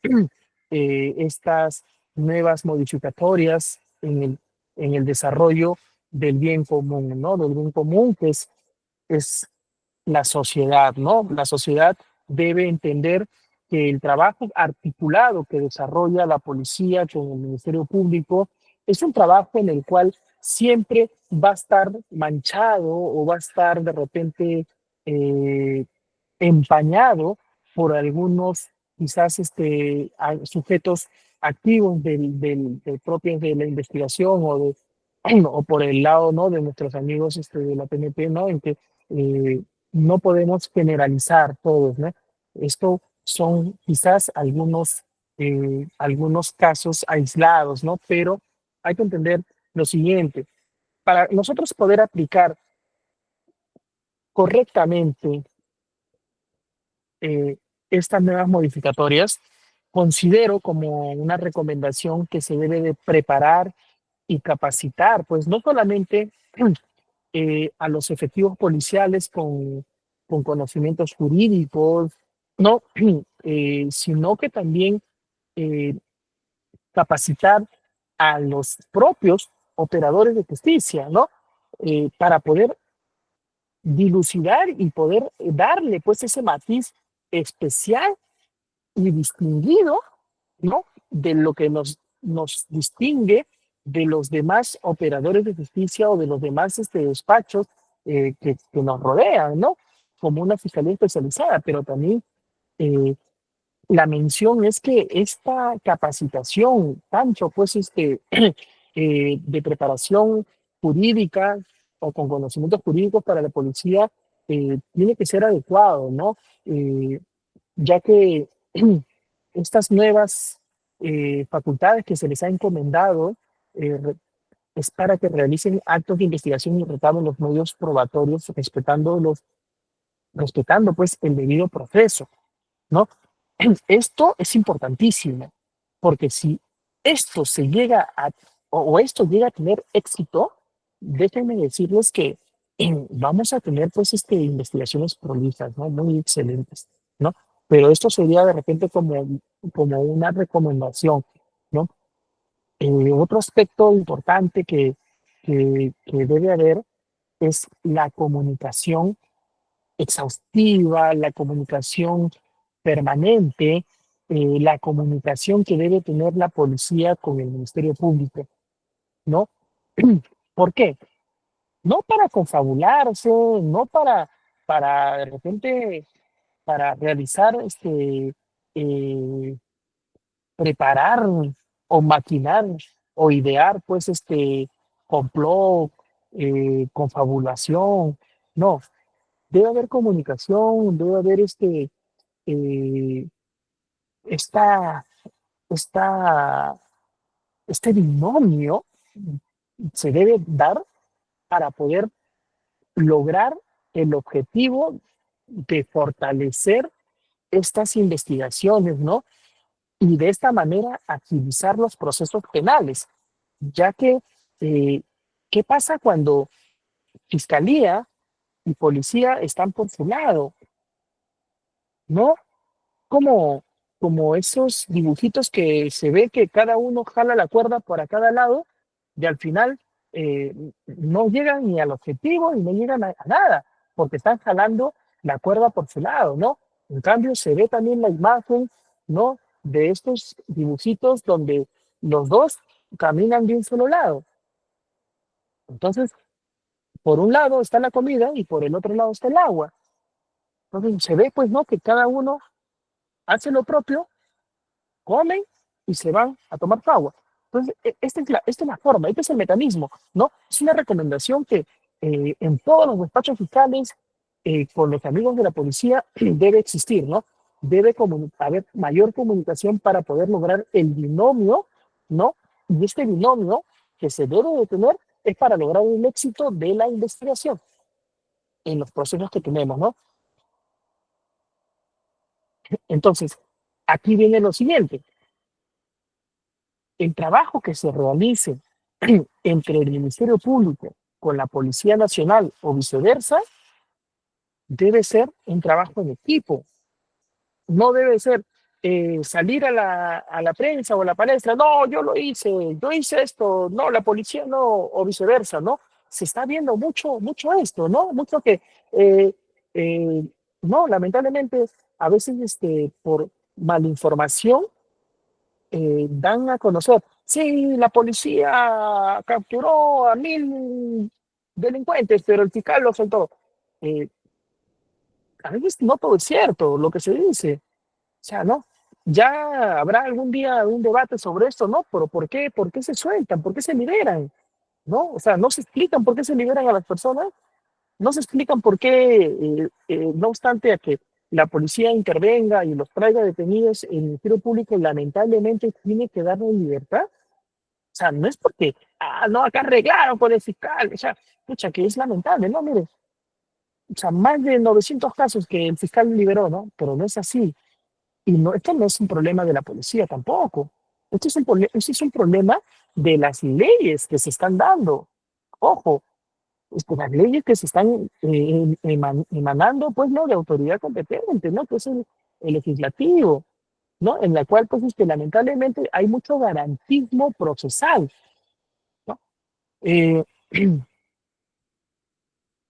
estas nuevas modificatorias en el desarrollo del bien común, ¿no? Del bien común es la sociedad, ¿no? La sociedad debe entender que el trabajo articulado que desarrolla la policía con el Ministerio Público es un trabajo en el cual siempre va a estar manchado o va a estar de repente eh, empañado por algunos quizás sujetos activos del propio de la investigación o por el lado, ¿no? De nuestros amigos de la PNP, ¿no? En que eh, no podemos generalizar todos, ¿no? Esto son quizás algunos casos aislados, ¿no? Pero hay que entender lo siguiente. Para nosotros poder aplicar correctamente estas nuevas modificatorias, considero como una recomendación que se debe de preparar y capacitar, pues no solamente a los efectivos policiales con conocimientos jurídicos, no, sino que también eh, capacitar a los propios operadores de justicia, ¿no? Para poder dilucidar y poder darle pues ese matiz especial y distinguido, ¿no? De lo que nos distingue de los demás operadores de justicia o de los demás despachos que nos rodean, ¿no? Como una fiscalía especializada, pero también eh, la mención es que esta capacitación, tanto pues de preparación jurídica o con conocimientos jurídicos para la policía, tiene que ser adecuado, ¿no? Ya que estas nuevas facultades que se les ha encomendado es para que realicen actos de investigación y recaben los medios probatorios respetando pues el debido proceso, ¿no? Esto es importantísimo, porque si esto se llega a, o esto llega a tener éxito, déjenme decirles que vamos a tener pues investigaciones prolijas, ¿no? Muy excelentes, ¿no? Pero esto sería de repente como una recomendación, ¿no? Otro aspecto importante que debe haber es la comunicación exhaustiva, la comunicación permanente, la comunicación que debe tener la policía con el Ministerio Público, ¿no? ¿Por qué? No para confabularse, no para de repente, para realizar, eh, preparar o maquinar o idear, pues, complot, confabulación, no, debe haber comunicación, debe haber eh, esta, esta, este binomio se debe dar para poder lograr el objetivo de fortalecer estas investigaciones, ¿no? Y de esta manera agilizar los procesos penales, ya que, ¿qué pasa cuando fiscalía y policía están por su lado? ¿No? como, como esos dibujitos que se ve que cada uno jala la cuerda para cada lado y al final eh, no llegan ni al objetivo y no llegan a nada, porque están jalando la cuerda por su lado, ¿no? En cambio, se ve también la imagen, ¿no? De estos dibujitos donde los dos caminan de un solo lado. Entonces, por un lado está la comida y por el otro lado está el agua. Entonces, se ve, pues, ¿no? Que cada uno hace lo propio, comen y se van a tomar su agua. Entonces, esta es la forma, este es el mecanismo, ¿no? Es una recomendación que en todos los despachos fiscales, con los amigos de la policía, debe existir, ¿no? Debe haber mayor comunicación para poder lograr el binomio, ¿no? Y este binomio que se debe de tener es para lograr el éxito de la investigación en los procesos que tenemos, ¿no? Entonces, aquí viene lo siguiente. El trabajo que se realice entre el Ministerio Público con la Policía Nacional o viceversa debe ser un trabajo en equipo. No debe ser salir a la prensa o a la palestra, no, yo hice esto, no, la policía no, o viceversa, ¿no? Se está viendo mucho esto, ¿no? Mucho que, eh, eh, no, lamentablemente, a veces por malinformación, dan a conocer, sí, la policía capturó a 1000 delincuentes, pero el fiscal lo soltó. Eh, a veces no todo es cierto lo que se dice. O sea, ¿no? Ya habrá algún día un debate sobre esto, ¿no? Pero ¿por qué se sueltan? ¿Por qué se liberan? ¿No? O sea, no se explican por qué se liberan a las personas, no se explican por qué, no obstante a que la policía intervenga y los traiga detenidos, el Ministerio Público lamentablemente tiene que darle libertad. O sea, no es porque, no, acá arreglaron con el fiscal, o sea, pucha, que es lamentable, no, mire, o sea, más de 900 casos que el fiscal liberó, ¿no? Pero no es así. Y no, esto no es un problema de la policía tampoco. Esto es un problema de las leyes que se están dando. Ojo, las leyes que se están emanando, pues, ¿no? De autoridad competente, ¿no? Que es el legislativo, ¿no? En la cual, pues, lamentablemente hay mucho garantismo procesal, ¿no? Eh,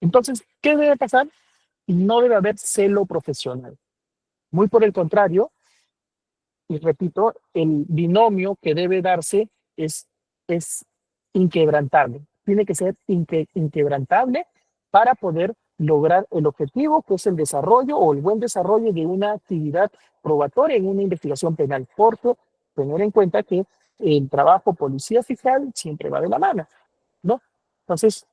entonces, ¿qué debe pasar? No debe haber celo profesional. Muy por el contrario, y repito, el binomio que debe darse es inquebrantable. Tiene que ser inquebrantable para poder lograr el objetivo, que es el desarrollo o el buen desarrollo de una actividad probatoria en una investigación penal. Porque tener en cuenta que el trabajo policía fiscal siempre va de la mano, ¿no? Entonces,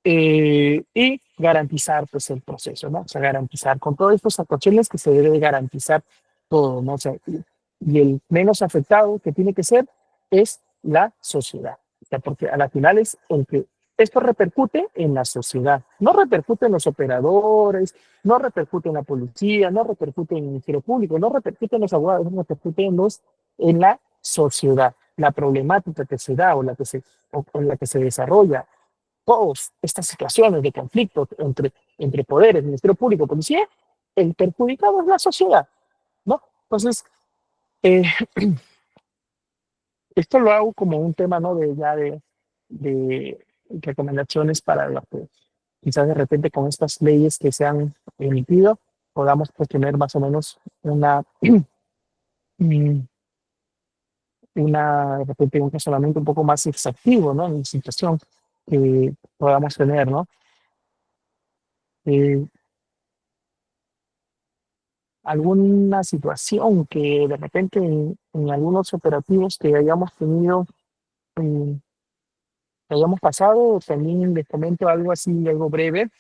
y garantizar pues el proceso, ¿no? O sea, garantizar con todas estas actuaciones que se debe garantizar todo, ¿no? O sea, y el menos afectado que tiene que ser es la sociedad, o sea, porque a la final es el que esto repercute en la sociedad, no repercute en los operadores, no repercute en la policía, no repercute en el Ministerio Público, no repercute en los abogados, no repercute en la sociedad. La problemática que se da o la que se desarrolla todas estas situaciones de conflicto entre poderes, Ministerio Público, policía, el perjudicado es la sociedad, ¿no? Entonces, eh, esto lo hago como un tema, ¿no? De recomendaciones para lo que quizás de repente con estas leyes que se han emitido podamos pues, tener más o menos mm, de repente un razonamiento un poco más exhaustivo, ¿no? En la situación que podamos tener, ¿no? Eh, alguna situación que de repente en algunos operativos que hayamos tenido, que hayamos pasado, también les comento algo así, algo breve,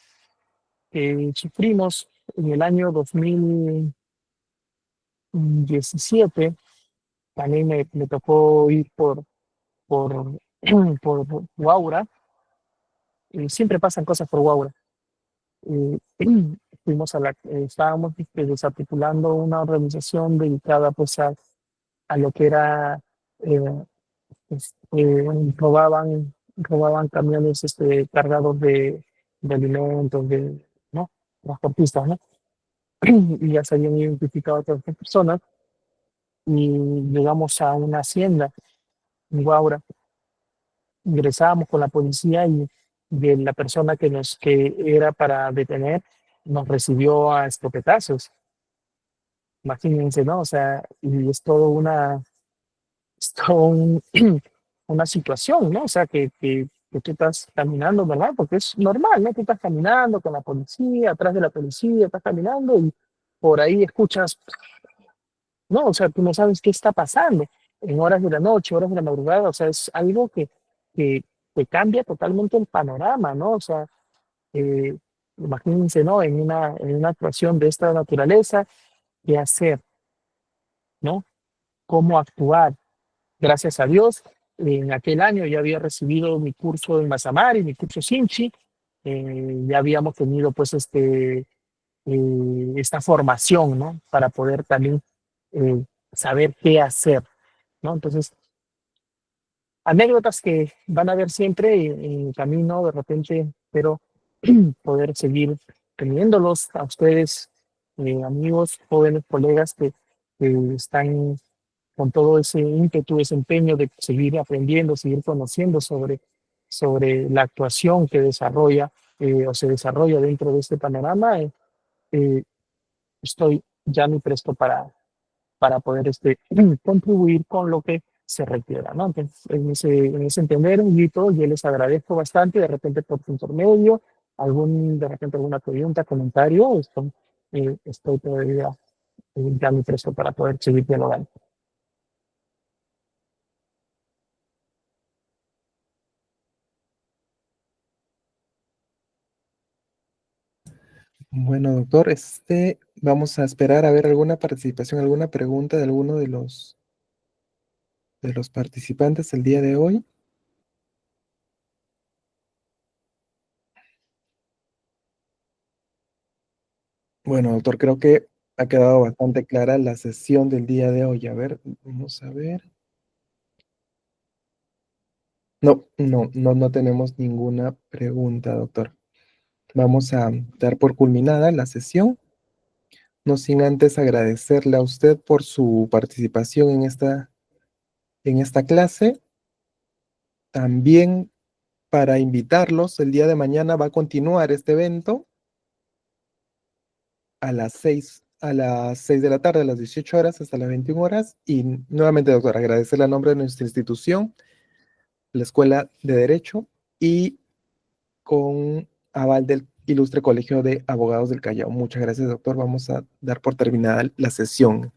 que sufrimos en el año 2017. También me tocó ir por, por Guaura, y siempre pasan cosas por Guaura. Eh, estábamos desarticulando una organización dedicada pues a lo que era eh, robaban camiones cargados de alimentos, ¿no? Transportistas, ¿no? Y ya se habían identificado a todas estas personas y llegamos a una hacienda en Guaura, ingresábamos con la policía y de la persona que era para detener nos recibió a escopetazos. Imagínense, ¿no? O sea, y es todo una situación, ¿no? O sea, que tú estás caminando, ¿verdad? Porque es normal, ¿no? Tú estás caminando con la policía, atrás de la policía, estás caminando y por ahí escuchas, ¿no? O sea, tú no sabes qué está pasando en horas de la noche, horas de la madrugada, o sea, es algo que, que cambia totalmente el panorama, ¿no? O sea, eh, imagínense, ¿no? En una actuación de esta naturaleza, qué hacer, ¿no? Cómo actuar. Gracias a Dios, en aquel año ya había recibido mi curso en Mazamari, mi curso Sinchi, ya habíamos tenido pues esta formación, ¿no? Para poder también saber qué hacer, ¿no? Entonces, anécdotas que van a haber siempre en el camino, de repente, pero poder seguir teniéndolos a ustedes, amigos, jóvenes, colegas que están con todo ese ímpetu, ese empeño de seguir aprendiendo, seguir conociendo sobre la actuación que desarrolla o se desarrolla dentro de este panorama, eh, estoy ya muy presto para poder contribuir con lo que se requiera, ¿no? Entonces, en ese entender, y todo, yo les agradezco bastante, de repente por tu intermedio, de repente alguna pregunta, comentario, estoy todavía ya muy presto para poder seguir dialogando. Bueno, doctor, vamos a esperar a ver alguna participación, alguna pregunta de alguno de los participantes el día de hoy. Bueno, doctor, creo que ha quedado bastante clara la sesión del día de hoy. A ver, vamos a ver. No tenemos ninguna pregunta, doctor. Vamos a dar por culminada la sesión, no sin antes agradecerle a usted por su participación en esta clase. También para invitarlos, el día de mañana va a continuar este evento a las 6 de la tarde, a las 18 horas hasta las 21 horas. Y nuevamente, doctor, agradecerle a nombre de nuestra institución, la Escuela de Derecho, y con aval del Ilustre Colegio de Abogados del Callao. Muchas gracias, doctor. Vamos a dar por terminada la sesión.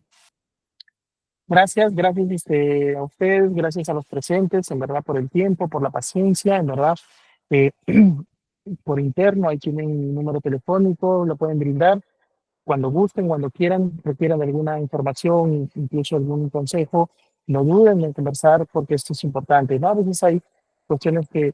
Gracias a ustedes, gracias a los presentes, en verdad, por el tiempo, por la paciencia, en verdad. eh, por interno, ahí tienen mi número telefónico, lo pueden brindar cuando gusten, cuando quieran, requieran alguna información, incluso algún consejo, no duden en conversar porque esto es importante, ¿no? A veces hay cuestiones que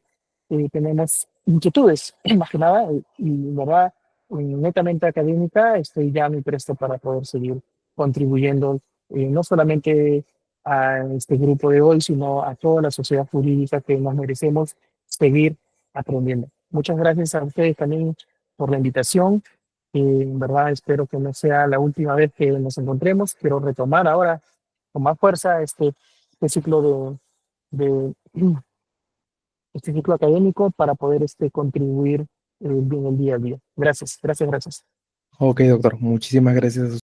tenemos inquietudes, más que nada, y en verdad, netamente académica, estoy ya muy presto para poder seguir contribuyendo, no solamente a este grupo de hoy, sino a toda la sociedad jurídica que nos merecemos seguir aprendiendo. Muchas gracias a ustedes también por la invitación. En verdad espero que no sea la última vez que nos encontremos. Quiero retomar ahora con más fuerza este ciclo de este ciclo académico para poder contribuir bien el día a día. Gracias. Ok, doctor. Muchísimas gracias a